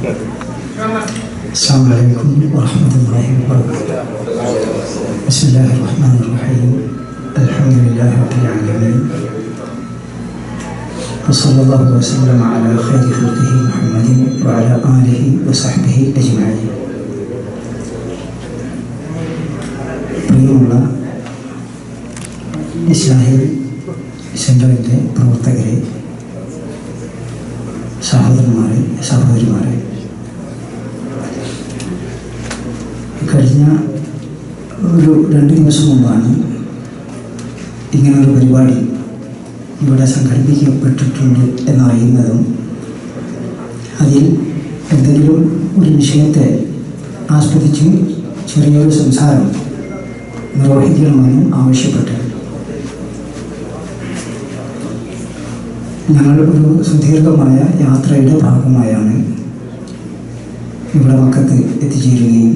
السلام عليكم ورحمة الله وبركاته. بسم الله الرحمن الرحيم. الحمد لله رب العالمين، وصلى الله وسلم على خير خلقه محمد وعلى آله وصحبه أجمعين. പ്രിയമുള്ള ഇസ്ലാഹി സെൻ്ററിൻ്റെ പ്രവർത്തകരെ, സഹോദരന്മാരെ, സഹോദരിമാരെ, കഴിഞ്ഞ ഒരു 2 ദിവസം മുമ്പാണ് ഇങ്ങനൊരു പരിപാടി ഇവിടെ സംഘടിപ്പിക്കപ്പെട്ടിട്ടുണ്ട് എന്നറിയുന്നതും അതിൽ എന്തെങ്കിലും ഒരു വിഷയത്തെ ആസ്പദിച്ച് ചെറിയൊരു സംസാരം നിർവഹിക്കണമെന്നും ആവശ്യപ്പെട്ടു. ഞങ്ങൾ ഒരു സുദീർഘമായ യാത്രയുടെ ഭാഗമായാണ് ഇവിടെ മക്കത്ത് എത്തിച്ചേരുകയും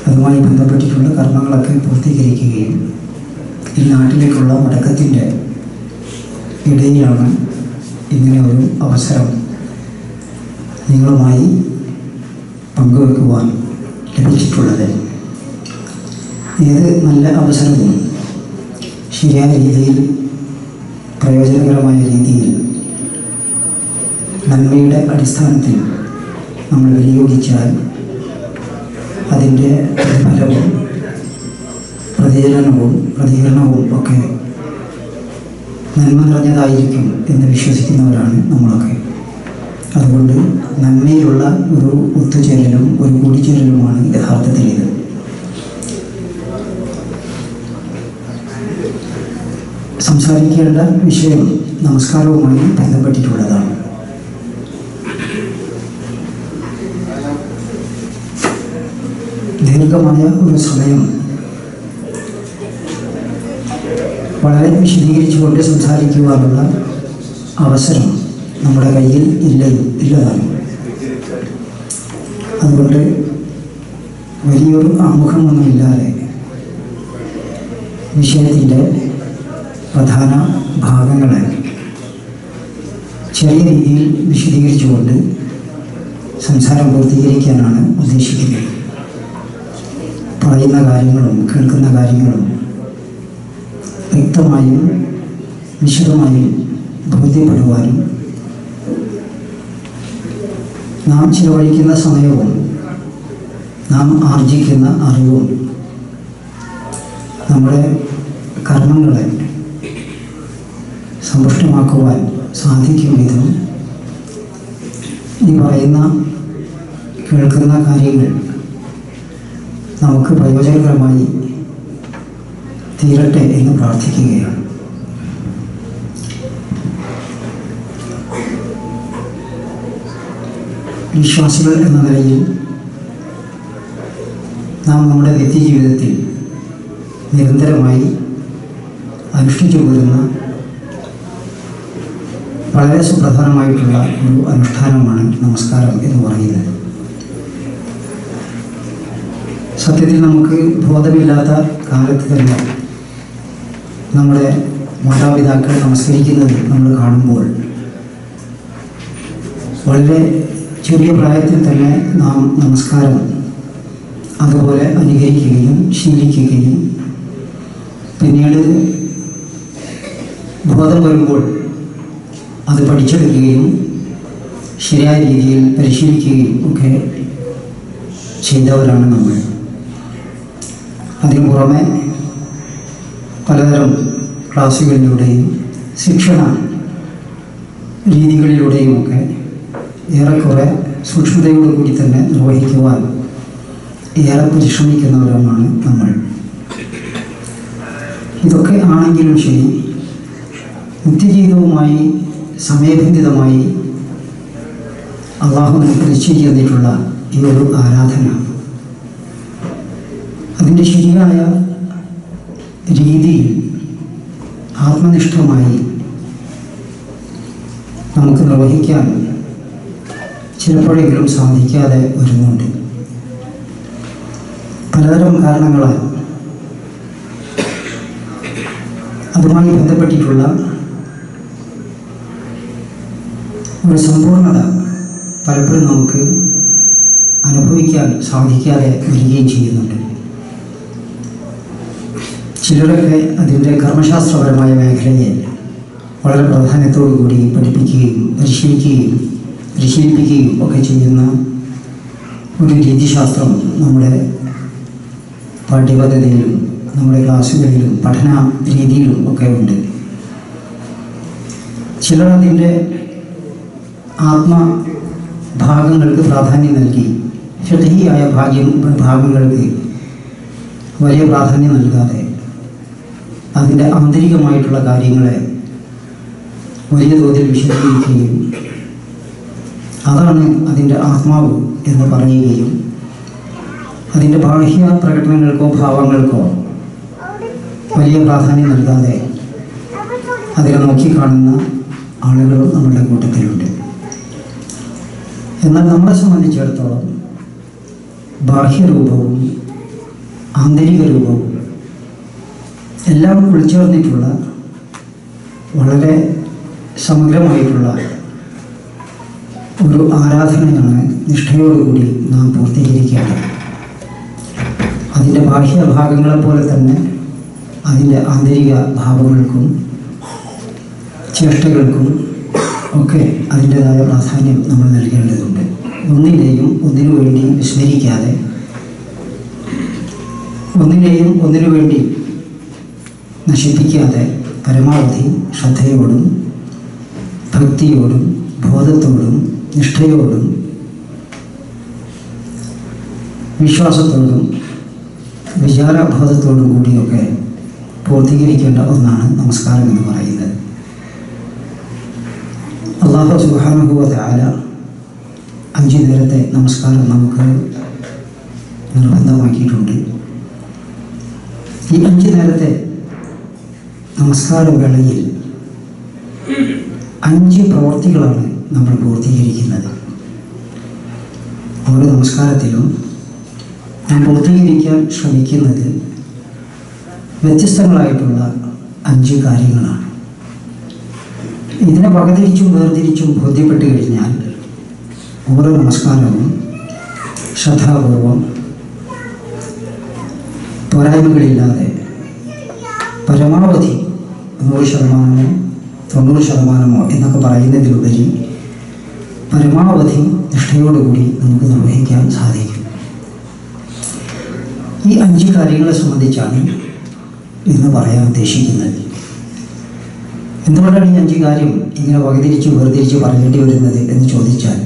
അതുമായി ബന്ധപ്പെട്ടിട്ടുള്ള കർമ്മങ്ങളൊക്കെ പൂർത്തീകരിക്കുകയും ഈ നാട്ടിലേക്കുള്ള മടക്കത്തിൻ്റെ ഇടയിലാണ് ഇങ്ങനെ ഒരു അവസരം നിങ്ങളുമായി പങ്കുവെക്കുവാൻ ലഭിച്ചിട്ടുള്ളത്. ഏത് നല്ല അവസരവും ശരിയായ രീതിയിൽ, പ്രയോജനകരമായ രീതിയിൽ, നന്മയുടെ അടിസ്ഥാനത്തിൽ നമ്മൾ വിനിയോഗിച്ചാൽ അതിൻ്റെ ഫലവും പ്രതികരണവും ഒക്കെ നന്മ നിറഞ്ഞതായിരിക്കും എന്ന് വിശ്വസിക്കുന്നവരാണ് നമ്മളൊക്കെ. അതുകൊണ്ട് നന്മയിലുള്ള ഒരു ഒത്തുചേരലും ഒരു കൂടിച്ചേരലുമാണ് യഥാർത്ഥത്തിൽ ഇത്. സംസാരിക്കേണ്ട വിഷയം നമസ്കാരവുമായി ബന്ധപ്പെട്ടിട്ടുള്ളതാണ്. ദീർഘമായ ഒരു സമയം വളരെ വിശദീകരിച്ചുകൊണ്ട് സംസാരിക്കുവാനുള്ള അവസരം നമ്മുടെ കയ്യിൽ ഇല്ലതാണ്. അതുകൊണ്ട് വലിയൊരു ആമുഖമൊന്നുമില്ലാതെ വിഷയത്തിൻ്റെ പ്രധാന ഭാഗങ്ങളെ ചെറിയ രീതിയിൽ വിശദീകരിച്ചുകൊണ്ട് സംസാരം പൂർത്തീകരിക്കാനാണ് ഉദ്ദേശിക്കുന്നത്. പറയുന്ന കാര്യങ്ങളും കേൾക്കുന്ന കാര്യങ്ങളും വ്യക്തമായും വിശദമായും ബോധ്യപ്പെടുവാനും നാം ചിലവഴിക്കുന്ന സമയവും നാം ആർജിക്കുന്ന അറിവും നമ്മുടെ കർമ്മങ്ങളെ സമ്പുഷ്ടമാക്കുവാൻ സാധിക്കും വിധം ഈ പറയുന്ന കേൾക്കുന്ന കാര്യങ്ങൾ നമുക്ക് പ്രയോജനകരമായി തീരട്ടെ എന്ന് പ്രാർത്ഥിക്കുകയാണ്. വിശ്വാസികൾ എന്ന നിലയിൽ നാം നമ്മുടെ വ്യക്തിജീവിതത്തിൽ നിരന്തരമായി അനുഷ്ഠിച്ചു പോരുന്ന വളരെ സുപ്രധാനമായിട്ടുള്ള ഒരു അനുഷ്ഠാനമാണ് നമസ്കാരം എന്ന് പറയുന്നത്. സത്യത്തിൽ നമുക്ക് ബോധമില്ലാത്ത കാലത്ത് തന്നെ നമ്മുടെ മാതാപിതാക്കൾ നമസ്കരിക്കുന്നത് നമ്മൾ കാണുമ്പോൾ വളരെ ചെറിയ പ്രായത്തിൽ തന്നെ നാം നമസ്കാരം അതുപോലെ അനുകരിക്കുകയും ശീലിക്കുകയും പിന്നീട് ബോധം വരുമ്പോൾ അത് പഠിച്ചെടുക്കുകയും ശരിയായ രീതിയിൽ പരിശീലിക്കുകയും ഒക്കെ ചെയ്തവരാണ് നമ്മൾ. അതിനു പുറമെ പലതരം ക്ലാസ്സുകളിലൂടെയും ശിക്ഷണ രീതികളിലൂടെയുമൊക്കെ ഏറെക്കുറെ സൂക്ഷ്മതയോടുകൂടി തന്നെ നിർവഹിക്കുവാൻ ഏറെ പരിശ്രമിക്കുന്നവരുമാണ് നമ്മൾ. ഇതൊക്കെ ആണെങ്കിലും ശരി, നിത്യജീവിതവുമായി സമയബന്ധിതമായി അള്ളാഹു നമുക്ക് നിശ്ചയിച്ചു തന്നിട്ടുള്ള ഈ ഒരു ആരാധന അതിൻ്റെ ശരിയായ രീതിയിൽ ആത്മനിഷ്ഠമായി നമുക്ക് നിർവഹിക്കാൻ ചിലപ്പോഴെങ്കിലും സാധിക്കാതെ വരുന്നുണ്ട്. പലതരം കാരണങ്ങളാൽ അതുമായി ബന്ധപ്പെട്ടിട്ടുള്ള ഒരു സമ്പൂർണത പലപ്പോഴും നമുക്ക് അനുഭവിക്കാൻ സാധിക്കാതെ വരികയും ചെയ്യുന്നുണ്ട്. ചിലരൊക്കെ അതിൻ്റെ കർമ്മശാസ്ത്രപരമായ മേഖലയെ വളരെ പ്രാധാന്യത്തോടു കൂടി പഠിപ്പിക്കുകയും പരിശീലിപ്പിക്കുകയും ഒക്കെ ചെയ്യുന്ന ഒരു രീതിശാസ്ത്രം നമ്മുടെ പാഠ്യപദ്ധതിയിലും നമ്മുടെ ക്ലാസ്സുകളിലും പഠന രീതിയിലും ഒക്കെ ഉണ്ട്. ചിലർ അതിൻ്റെ ആത്മഭാഗങ്ങൾക്ക് പ്രാധാന്യം നൽകി ഫിഖ്ഹിയായ ഭാഗങ്ങൾക്ക് വലിയ പ്രാധാന്യം നൽകാതെ അതിൻ്റെ ആന്തരികമായിട്ടുള്ള കാര്യങ്ങളെ വലിയ തോതിൽ വിശദീകരിക്കുകയും അതാണ് അതിൻ്റെ ആത്മാവ് എന്ന് പറയുകയും അതിൻ്റെ ബാഹ്യ പ്രകടനങ്ങൾക്കോ ഭാവങ്ങൾക്കോ വലിയ പ്രാധാന്യം നൽകാതെ അതിനെ നോക്കിക്കാണുന്ന ആളുകൾ നമ്മുടെ കൂട്ടത്തിലുണ്ട്. എന്നാൽ നമ്മളെ സംബന്ധിച്ചിടത്തോളം ബാഹ്യരൂപവും ആന്തരിക രൂപവും എല്ലാം ഉൾച്ചേർന്നിട്ടുള്ള വളരെ സമഗ്രമായിട്ടുള്ള ഒരു ആരാധനയാണ് നിഷ്ഠയോടുകൂടി നാം പൂർത്തീകരിക്കേണ്ടത്. അതിൻ്റെ ബാഹ്യഭാഗങ്ങളെപ്പോലെ തന്നെ അതിൻ്റെ ആന്തരിക ഭാവങ്ങൾക്കും ചേഷ്ടകൾക്കും ഒക്കെ അതിൻ്റെതായ പ്രാധാന്യം നമ്മൾ നൽകേണ്ടതുണ്ട്. ഒന്നിനു വേണ്ടി വിസ്മരിക്കാതെ, ഒന്നിനു വേണ്ടി നശിപ്പിക്കാതെ പരമാവധി ശ്രദ്ധയോടും ഭക്തിയോടും ബോധത്തോടും നിഷ്ഠയോടും വിശ്വാസത്തോടും വിചാരബോധത്തോടും കൂടിയൊക്കെ പൂർത്തീകരിക്കേണ്ട ഒന്നാണ് നമസ്കാരം എന്ന് പറയുന്നത്. അല്ലാഹു സുബ്ഹാനഹു വ തആല 5 നേരത്തെ നമസ്കാരം നമുക്ക് നിർബന്ധമാക്കിയിട്ടുണ്ട്. ഈ 5 നേരത്തെ നമസ്കാര വേളയിൽ 5 പ്രവൃത്തികളാണ് നമ്മൾ പൂർത്തീകരിക്കുന്നത്. ഓരോ നമസ്കാരത്തിലും നാം പൂർത്തീകരിക്കാൻ ശ്രമിക്കുന്നത് വ്യത്യസ്തങ്ങളായിട്ടുള്ള 5 കാര്യങ്ങളാണ്. ഇതിനെ വകതിരിച്ചും വേർതിരിച്ചും ബോധ്യപ്പെട്ട് കഴിഞ്ഞാൽ ഓരോ നമസ്കാരവും ശ്രദ്ധാപൂർവം പോരായ്മകളില്ലാതെ പരമാവധി 100%, 90% എന്നൊക്കെ പറയുന്നതിലുപരി പരമാവധി നിഷ്ഠയോടുകൂടി നമുക്ക് നിർവഹിക്കാൻ സാധിക്കും. ഈ 5 കാര്യങ്ങളെ സംബന്ധിച്ചാണ് ഇന്ന് പറയാൻ ഉദ്ദേശിക്കുന്നത്. എന്തുകൊണ്ടാണ് ഈ 5 കാര്യം ഇങ്ങനെ വകതിരിച്ച് വേർതിരിച്ച് പറയേണ്ടി വരുന്നത് എന്ന് ചോദിച്ചാൽ,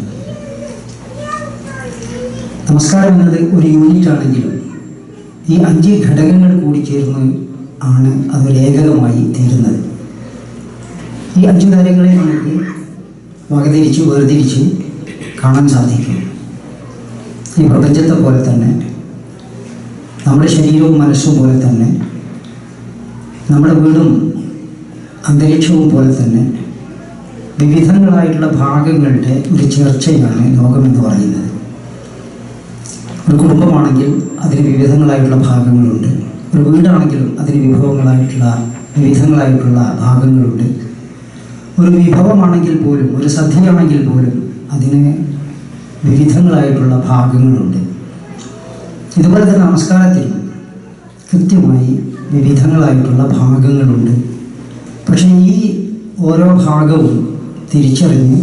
നമസ്കാരം എന്നത് ഒരു യൂണിറ്റ് ആണെങ്കിലും ഈ 5 ഘടകങ്ങൾ കൂടി ചേർന്ന് ആണ് അതൊരു ഏകകമായി തീരുന്നത്. ഈ 5 കാര്യങ്ങളെ നമുക്ക് വകതിരിച്ച് വേർതിരിച്ച് കാണാൻ സാധിക്കും. ഈ പ്രപഞ്ചത്തെ പോലെ തന്നെ, നമ്മുടെ ശരീരവും മനസ്സും പോലെ തന്നെ, നമ്മുടെ വീടും അന്തരീക്ഷവും പോലെ തന്നെ വിവിധങ്ങളായിട്ടുള്ള ഭാഗങ്ങളുടെ ഒരു ചേർച്ചയാണ് ലോകമെന്ന് പറയുന്നത്. ഒരു കുടുംബമാണെങ്കിൽ അതിന് വിവിധങ്ങളായിട്ടുള്ള ഭാഗങ്ങളുണ്ട്. ഒരു വീടാണെങ്കിലും അതിന് വിവിധങ്ങളായിട്ടുള്ള ഭാഗങ്ങളുണ്ട്. ഒരു വിഭവമാണെങ്കിൽ പോലും, ഒരു സദ്യയാണെങ്കിൽ പോലും അതിന് വിവിധങ്ങളായിട്ടുള്ള ഭാഗങ്ങളുണ്ട്. ഇതുപോലെ തന്നെ നമസ്കാരത്തിൽ കൃത്യമായി വിവിധങ്ങളായിട്ടുള്ള ഭാഗങ്ങളുണ്ട്. പക്ഷേ ഈ ഓരോ ഭാഗവും തിരിച്ചറിഞ്ഞ്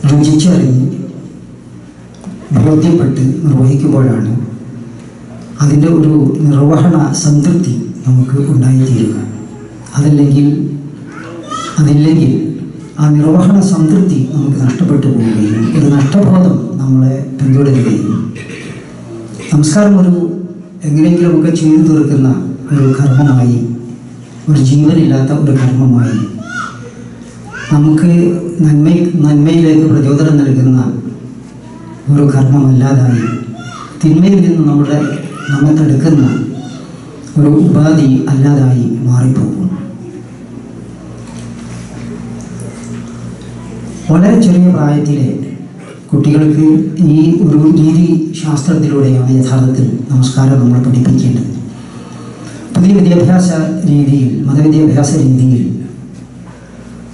രുചിച്ചറിഞ്ഞ് ബോധ്യപ്പെട്ട് നിർവഹിക്കുമ്പോഴാണ് അതിൻ്റെ ഒരു നിർവഹണ സംതൃപ്തി നമുക്ക് ഉണ്ടായിത്തീരുക. അതില്ലെങ്കിൽ ആ നിർവഹണ സംതൃപ്തി നമുക്ക് നഷ്ടപ്പെട്ടു പോവുകയും ഒരു നഷ്ടബോധം നമ്മളെ പിന്തുടരുകയും നമസ്കാരം ഒരു എങ്ങനെയെങ്കിലുമൊക്കെ ചെയ്തു തീർക്കുന്ന ഒരു കർമ്മമായി, ഒരു ജീവനില്ലാത്ത ഒരു കർമ്മമായി, നമുക്ക് നന്മയിലേക്ക് പ്രചോദനം നൽകുന്ന ഒരു കർമ്മമല്ലാതായി, തിന്മയിൽ നിന്ന് നമ്മെ തടുക്കുന്ന ഒരു ഉപാധി അല്ലാതായി മാറിപ്പോകും. വളരെ ചെറിയ പ്രായത്തിലെ കുട്ടികൾക്ക് ഈ ഒരു രീതി ശാസ്ത്രത്തിലൂടെയാണ് യഥാർത്ഥത്തിൽ നമസ്കാരം നമ്മൾ പഠിപ്പിക്കേണ്ടത്. പുതിയ വിദ്യാഭ്യാസ രീതിയിൽ, മതവിദ്യാഭ്യാസ രീതിയിൽ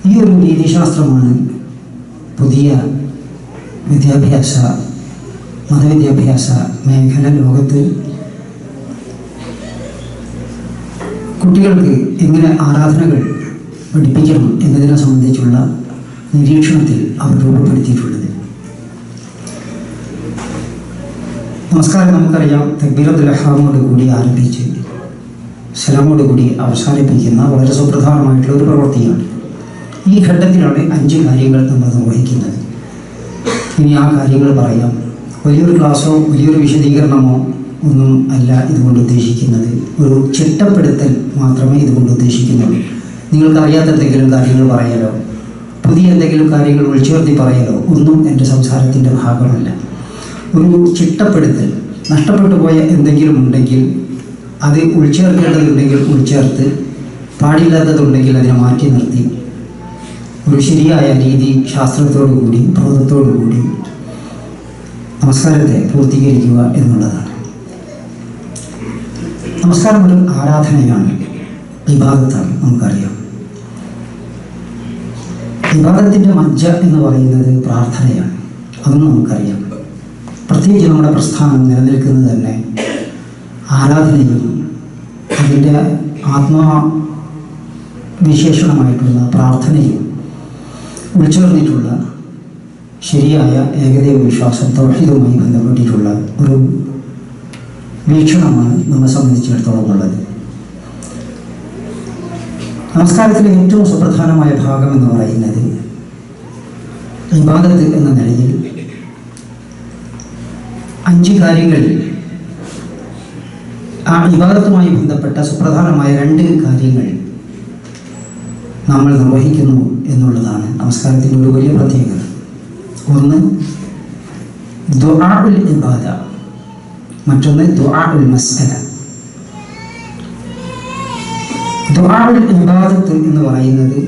ഈ ഒരു രീതിശാസ്ത്രമാണ് പുതിയ മതവിദ്യാഭ്യാസ മേഖല ലോകത്ത് കുട്ടികൾക്ക് എങ്ങനെ ആരാധനകൾ പഠിപ്പിക്കണം എന്നതിനെ സംബന്ധിച്ചുള്ള നിരീക്ഷണത്തിൽ അവർ രൂപപ്പെടുത്തിയിട്ടുള്ളത്. നമസ്കാരം നമുക്കറിയാം, തക്ബീറത്തുൽ ഇഹ്റാമോട് കൂടി ആരംഭിച്ച് സലാമോട് കൂടി അവസാനിപ്പിക്കുന്ന വളരെ സുപ്രധാനമായിട്ടുള്ള ഒരു പ്രവൃത്തിയാണ്. ഈ ഘട്ടത്തിലാണ് 5 കാര്യങ്ങൾ നമ്മൾ നിർവഹിക്കുന്നത്. ഇനി ആ കാര്യങ്ങൾ പറയാം. വലിയൊരു ക്ലാസ്സോ വലിയൊരു വിശദീകരണമോ ഒന്നും അല്ല ഇതുകൊണ്ട് ഉദ്ദേശിക്കുന്നത്. ഒരു ചിട്ടപ്പെടുത്തൽ മാത്രമേ ഇതുകൊണ്ട് ഉദ്ദേശിക്കുന്നുള്ളൂ. നിങ്ങൾക്ക് അറിയാത്ത എന്തെങ്കിലും കാര്യങ്ങൾ പറയാലോ, പുതിയ എന്തെങ്കിലും കാര്യങ്ങൾ ഉൾച്ചേർത്തി പറയാലോ ഒന്നും എൻ്റെ സംസാരത്തിൻ്റെ ഭാഗമല്ല. ഒരു ചിട്ടപ്പെടുത്തൽ, നഷ്ടപ്പെട്ടു പോയ എന്തെങ്കിലും ഉണ്ടെങ്കിൽ അത് ഉൾച്ചേർക്കേണ്ടതുണ്ടെങ്കിൽ ഉൾച്ചേർത്ത്, പാടില്ലാത്തതുണ്ടെങ്കിൽ അതിനെ മാറ്റി നിർത്തി ഒരു ശരിയായ രീതി ശാസ്ത്രത്തോടു കൂടി ബോധത്തോടു കൂടി നമസ്കാരത്തെ പൂർത്തീകരിക്കുക എന്നുള്ളതാണ്. നമസ്കാരം ഒരു ആരാധനയാണ്, ഇബാദത്താണ്. നമുക്കറിയാം, ഇബാദത്തിൻ്റെ മജ്ജ എന്ന് പറയുന്നത് പ്രാർത്ഥനയാണ്. അതൊന്നും നമുക്കറിയാം. പ്രത്യേകിച്ച് നമ്മുടെ പ്രസ്ഥാനം നിലനിൽക്കുന്നത് തന്നെ ആരാധനയും അതിൻ്റെ ആത്മവിശേഷണമായിട്ടുള്ള പ്രാർത്ഥനയും ഉൾച്ചേർന്നിട്ടുള്ള ശരിയായ ഏകദൈവ വിശ്വാസം, തൗഹീദുമായി ബന്ധപ്പെട്ടിട്ടുള്ള ഒരു വീക്ഷണമാണ് നമ്മെ സംബന്ധിച്ചിടത്തോളം ഉള്ളത്. നമസ്കാരത്തിലെ ഏറ്റവും സുപ്രധാനമായ ഭാഗം എന്ന് പറയുന്നത് ഇബാദത്ത് എന്ന നിലയിൽ 5 കാര്യങ്ങളിൽ ആ ഇബാദത്തുമായി ബന്ധപ്പെട്ട സുപ്രധാനമായ 2 കാര്യങ്ങൾ നമ്മൾ നിർവഹിക്കുന്നു എന്നുള്ളതാണ് നമസ്കാരത്തിൻ്റെ ഒരു വലിയ പ്രത്യേകത. ഒന്ന് ദുആഉൽ ഇബാദ, മറ്റൊന്ന് ദുആഉൽ മസ്അല. ദുആഉൽ ഇബാദത്ത് എന്ന് പറയുന്നത്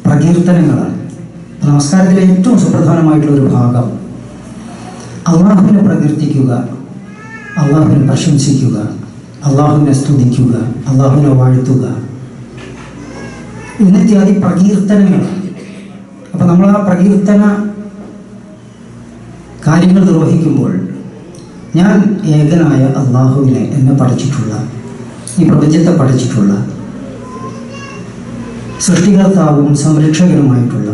പ്രകീർത്തനങ്ങളാണ്. നമസ്കാരത്തിലെ ഏറ്റവും സുപ്രധാനമായിട്ടുള്ള ഒരു ഭാഗം അള്ളാഹുവിനെ പ്രകീർത്തിക്കുക, അള്ളാഹുവിനെ പ്രശംസിക്കുക, അള്ളാഹുവിനെ സ്തുതിക്കുക, അള്ളാഹുവിനെ വാഴ്ത്തുക എന്നിത്യാദി പ്രകീർത്തനങ്ങളാണ്. അപ്പം നമ്മൾ ആ പ്രകീർത്തന കാര്യങ്ങൾ നിർവഹിക്കുമ്പോൾ ഞാൻ ഏകനായ അള്ളാഹുവിനെ എന്നെ പഠിച്ചിട്ടുള്ള, ഈ പ്രപഞ്ചത്തെ പഠിച്ചിട്ടുള്ള, സൃഷ്ടികർത്താവും സംരക്ഷകനുമായിട്ടുള്ള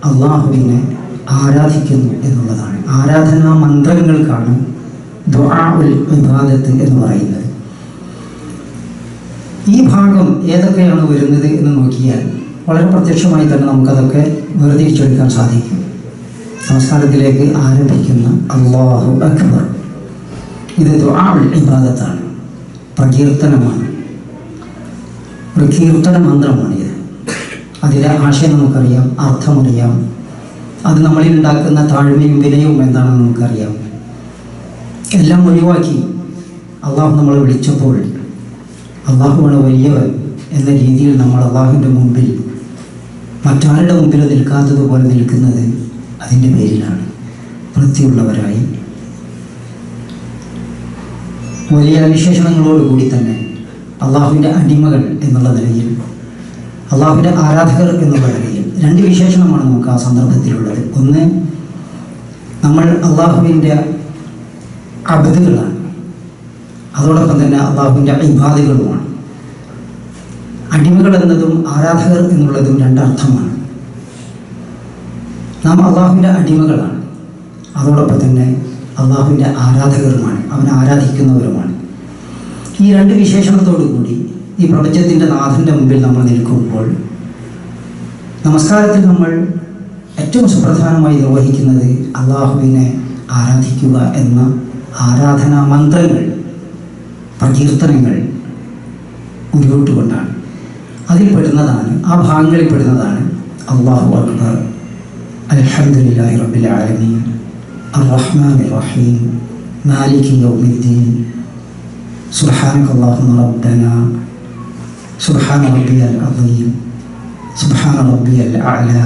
അള്ളാഹുവിനെ ആരാധിക്കുന്നു എന്നുള്ളതാണ്. ആരാധനാ മന്ത്രങ്ങൾക്കാണ് ദുആഉൽ ഇബാദത്ത് എന്ന് പറയുന്നത്. ഈ ഭാഗം ഏതൊക്കെയാണ് വരുന്നത് എന്ന് നോക്കിയാൽ വളരെ പ്രത്യക്ഷമായി തന്നെ നമുക്കതൊക്കെ വേർതിരിച്ചെടുക്കാൻ സാധിക്കും. നമസ്കാരത്തിലേക്ക് ആരംഭിക്കുന്ന അല്ലാഹു അക്ബർ, ഇത് ദുആഉൽ ഇബാദത്താണ്, പ്രകീർത്തനമാണ്, ഒരു കീർത്തന മന്ത്രമാണിത്. അതിലെ ആശയം നമുക്കറിയാം, അർത്ഥമറിയാം, അത് നമ്മളിൽ ഉണ്ടാക്കുന്ന താഴ്മയും വിനയവും എന്താണെന്ന് നമുക്കറിയാം. എല്ലാം ഒഴിവാക്കി അള്ളാഹു നമ്മളെ വിളിച്ചപ്പോൾ അള്ളാഹുവാണ് വലിയവൻ എന്ന രീതിയിൽ നമ്മൾ അള്ളാഹുവിൻ്റെ മുമ്പിൽ മറ്റാരുടെ മുമ്പിൽ നിൽക്കാത്തതുപോലെ നിൽക്കുന്നത് അതിൻ്റെ പേരിലാണ്. വൃത്തിയുള്ളവരായി വലിയ വിശേഷണങ്ങളോടുകൂടി തന്നെ അള്ളാഹുവിൻ്റെ അടിമകൾ എന്നുള്ള നിലയിൽ, അള്ളാഹുവിൻ്റെ ആരാധകർ എന്നുള്ള നിലയിൽ 2 വിശേഷണമാണ് നമുക്ക് ആ സന്ദർഭത്തിലുള്ളത്. ഒന്ന്, നമ്മൾ അള്ളാഹുവിൻ്റെ അബ്ദുകളാണ്, അതോടൊപ്പം തന്നെ അള്ളാഹുവിൻ്റെ ഇബാദുകളുമാണ്. അടിമകൾ എന്നതും ആരാധകർ എന്നുള്ളതും 2 അർത്ഥമാണ്. നാം അള്ളാഹുവിൻ്റെ അടിമകളാണ്, അതോടൊപ്പം തന്നെ അള്ളാഹുവിൻ്റെ ആരാധകരുമാണ്, അവനെ ആരാധിക്കുന്നവരുമാണ്. ഈ 2 വിശേഷണത്തോടു കൂടി ഈ പ്രപഞ്ചത്തിൻ്റെ നാഥൻ്റെ മുമ്പിൽ നമ്മൾ നിൽക്കുമ്പോൾ നമസ്കാരത്തിൽ നമ്മൾ ഏറ്റവും സുപ്രധാനമായി നിർവഹിക്കുന്നത് അള്ളാഹുവിനെ ആരാധിക്കുക എന്ന ആരാധനാ മന്ത്രങ്ങൾ, പ്രകീർത്തനങ്ങൾ ഉരുവിട്ടുകൊണ്ടാണ്. അതിൽപ്പെടുന്നതാണ്, ആ ഭാഗങ്ങളിൽ പെടുന്നതാണ് അല്ലാഹു അക്ബർ, അൽഹംദുലില്ലാഹി റബ്ബിൽ ആലമീൻ, അർറഹ്മാനിർ റഹീം, മാലികി യൗമിദ്ദീൻ, സുബ്ഹാനകല്ലാഹുമ്മ റബ്ബനാ, സുബ്ഹാന റബ്ബിയൽ അദീം, സുബ്ഹാന റബ്ബിയൽ അഅ്ലാ,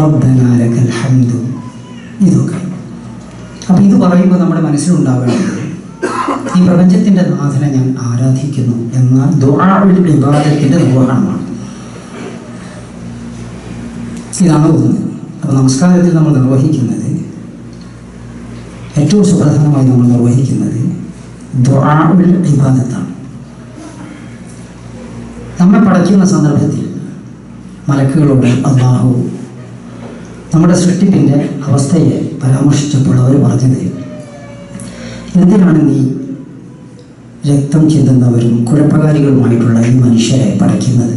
റബ്ബനാ ലക്കൽ ഹംദു. ഇതൊക്കെ അപ്പോൾ ഇത് പറയുമ്പോൾ നമ്മുടെ മനസ്സിലുണ്ടാവേണ്ടത് ഈ പ്രപഞ്ചത്തിൻ്റെ നാഥനെ ഞാൻ ആരാധിക്കുന്നു എന്ന ദുആഉൽ ഇബാദത്തിൻ്റെ നിർവഹണമാണ്. ഇതാണ് ഒന്ന്. അപ്പോൾ നമസ്കാരത്തിൽ നമ്മൾ നിർവഹിക്കുന്നത്, ഏറ്റവും സുപ്രധാനമായി നമ്മൾ നിർവഹിക്കുന്നത് ദുആഉൽ ഇബാദത്താണ്. നമ്മെ പടയ്ക്കുന്ന സന്ദർഭത്തിൽ മലക്കുകളോട് അല്ലാഹു നമ്മുടെ സൃഷ്ടിപ്പിൻ്റെ അവസ്ഥയെ പരാമർശിച്ചപ്പോൾ അവർ പറഞ്ഞത്, എന്തിനാണ് നീ രക്തം ചിന്തുന്നവരും കുഴപ്പകാരികളുമായിട്ടുള്ള ഈ മനുഷ്യരെ പടയ്ക്കുന്നത്?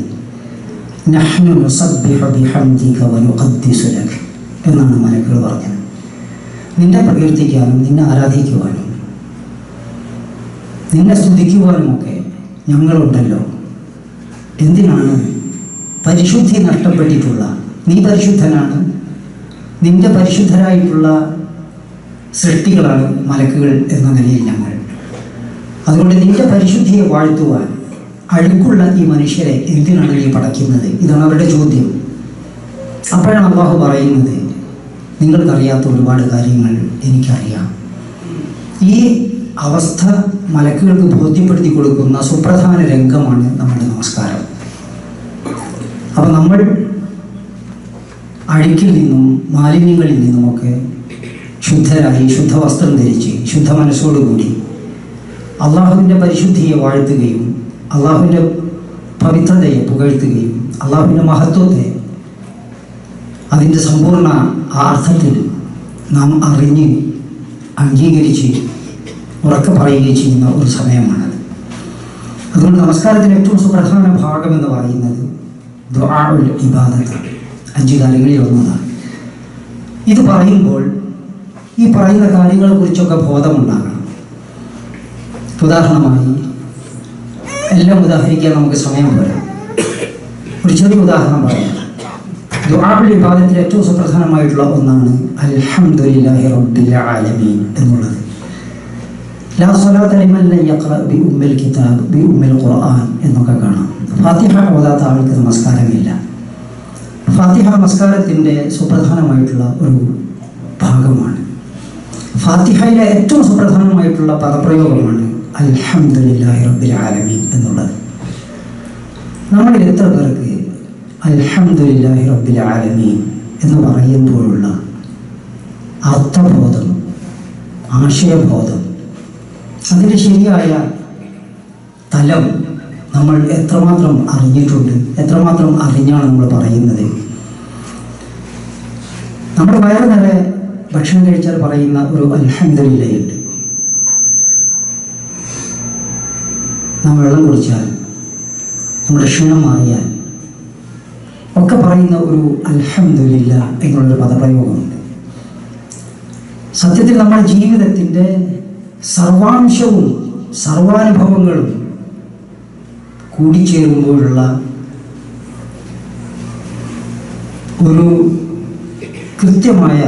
നഹ്നു നുസബ്ബിഹു ബിഹംദിക വനുഖദ്ദിസു ലക എന്നാണ് മലക്കുകൾ പറഞ്ഞത്. നിന്നെ പ്രകീർത്തിക്കാനും നിന്നെ ആരാധിക്കുവാനും നിന്നെ സ്തുതിക്കുവാനുമൊക്കെ ഞങ്ങളുണ്ടല്ലോ. എന്തിനാണ് പരിശുദ്ധി നഷ്ടപ്പെട്ടിട്ടുള്ള, നീ പരിശുദ്ധനാണ്, നിന്റെ പരിശുദ്ധരായിട്ടുള്ള സൃഷ്ടികളാണ് മലക്കുകൾ എന്ന നിലയിൽ ഞങ്ങൾ. അതുകൊണ്ട് നിന്റെ പരിശുദ്ധിയെ വാഴ്ത്തുവാൻ അഴുക്കുള്ള ഈ മനുഷ്യരെ എന്തിനാണ് നീ പടയ്ക്കുന്നത്? ഇതാണ് അവരുടെ ചോദ്യം. അപ്പോഴാണ് അല്ലാഹു പറയുന്നത്, നിങ്ങൾക്കറിയാത്ത ഒരുപാട് കാര്യങ്ങൾ എനിക്കറിയാം. ഈ അവസ്ഥ മലക്കുകൾക്ക് ബോധ്യപ്പെടുത്തി കൊടുക്കുന്ന സുപ്രധാന രംഗമാണ് നമ്മുടെ നമസ്കാരം. അപ്പം നമ്മൾ അഴുക്കിൽ നിന്നും മാലിന്യങ്ങളിൽ നിന്നുമൊക്കെ ശുദ്ധരായി ശുദ്ധവസ്ത്രം ധരിച്ച് ശുദ്ധ മനസ്സോടുകൂടി അള്ളാഹുവിൻ്റെ പരിശുദ്ധിയെ വാഴ്ത്തുകയും അള്ളാഹുവിൻ്റെ പവിത്രതയെ പുകഴ്ത്തുകയും അള്ളാഹുവിൻ്റെ മഹത്വത്തെ അതിൻ്റെ സമ്പൂർണ്ണ അർത്ഥത്തിൽ നാം അറിഞ്ഞ് അംഗീകരിച്ച് ഉറക്കെ പറയുകയും ചെയ്യുന്ന ഒരു സമയമാണത്. അതുകൊണ്ട് നമസ്കാരത്തിൻ്റെ ഏറ്റവും സുപ്രധാന ഭാഗം എന്ന് പറയുന്നത് ദുആഉൽ ഇബാദത്താണ്. 5 കാര്യങ്ങളിൽ ഒന്നതാണ്. ഇത് പറയുമ്പോൾ ഈ പറയുന്ന കാര്യങ്ങളെക്കുറിച്ചൊക്കെ ബോധമുണ്ടാകണം. ഉദാഹരണമായി, എല്ലാം ഉദാഹരിക്കാൻ നമുക്ക് സമയം പോരാ. ഒരു ചെറിയ ഉദാഹരണം പറയാം. ദുആഉൽ ഇബാദത്തിൽ ഏറ്റവും സുപ്രധാനമായിട്ടുള്ള ഒന്നാണ് അൽഹംദുലില്ലാഹി റബ്ബിൽ ആലമീൻ എന്നുള്ളത്. ലാ സ്വലാത്ത ലിമൻ ലം യഖറ ബി ഉമ്മിൽ കിതാബ് ബി ഉമ്മിൽ ഖുർആൻ എന്നൊക്കെ കാണാം. ഫാത്തിഹ ഓതാത്ത ആൾക്ക് നമസ്കാരമില്ല. ഫാത്തിഹ നമസ്കാരത്തിൻ്റെ സുപ്രധാനമായിട്ടുള്ള ഒരു ഭാഗമാണ്. ഫാത്തിഹയിലെ ഏറ്റവും സുപ്രധാനമായിട്ടുള്ള പദപ്രയോഗമാണ് അൽഹംദുലില്ലാഹി റബ്ബിൽ ആലമീൻ എന്നുള്ളത്. നമ്മളിൽ എത്ര പേർക്ക് അൽഹംദുലില്ലാഹി റബ്ബിൽ ആലമീൻ എന്ന് പറയുമ്പോഴുള്ള അർത്ഥബോധം, ആശയബോധം, അതിൻ്റെ ശരിയായ തലം നമ്മൾ എത്രമാത്രം അറിഞ്ഞിട്ടുണ്ട്, എത്രമാത്രം അറിഞ്ഞാണ് നമ്മൾ പറയുന്നത്? നമ്മുടെ വയറ് നിറയെ ഭക്ഷണം കഴിച്ചാൽ പറയുന്ന ഒരു അൽഹംദുലില്ലാഹുണ്ട്. നാം വെള്ളം കുടിച്ചാൽ, നമ്മുടെ ക്ഷീണം മാറിയാൽ ഒക്കെ പറയുന്ന ഒരു അൽഹംദുലില്ലാഹ് എന്നുള്ളൊരു പദപ്രയോഗമുണ്ട്. സത്യത്തിൽ നമ്മുടെ ജീവിതത്തിൻ്റെ സർവാംശവും സർവാനുഭവങ്ങളും കൂടിച്ചേരുമ്പോഴുള്ള ഒരു കൃത്യമായ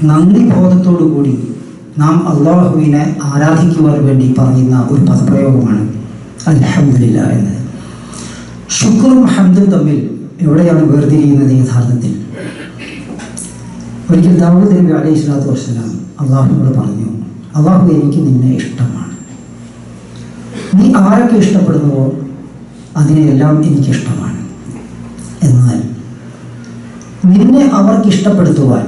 നന്ദിബോധത്തോടു കൂടി നാം അള്ളാഹുവിനെ ആരാധിക്കുവാൻ വേണ്ടി പറയുന്ന ഒരു പദപ്രയോഗമാണ് അൽഹംദുലില്ലാഹ് എന്നത്. ശുക്റും ഹംദും തമ്മിൽ എവിടെയാണ് വേർതിരിയുന്നത്? യഥാർത്ഥത്തിൽ ഒരിക്കൽ ദാവൂദ് നബി അലൈഹി സ്വലാത്തു വസ്സലാം അള്ളാഹുവിനോട് പറഞ്ഞു, അള്ളാഹു എനിക്ക് നിന്നെ ഇഷ്ടമാണ്, നീ ആരൊക്കെ ഇഷ്ടപ്പെടുന്നുവോ അതിനെയെല്ലാം എനിക്കിഷ്ടമാണ്. എന്നാൽ നിന്നെ അവർക്ക് ഇഷ്ടപ്പെടുത്തുവാൻ,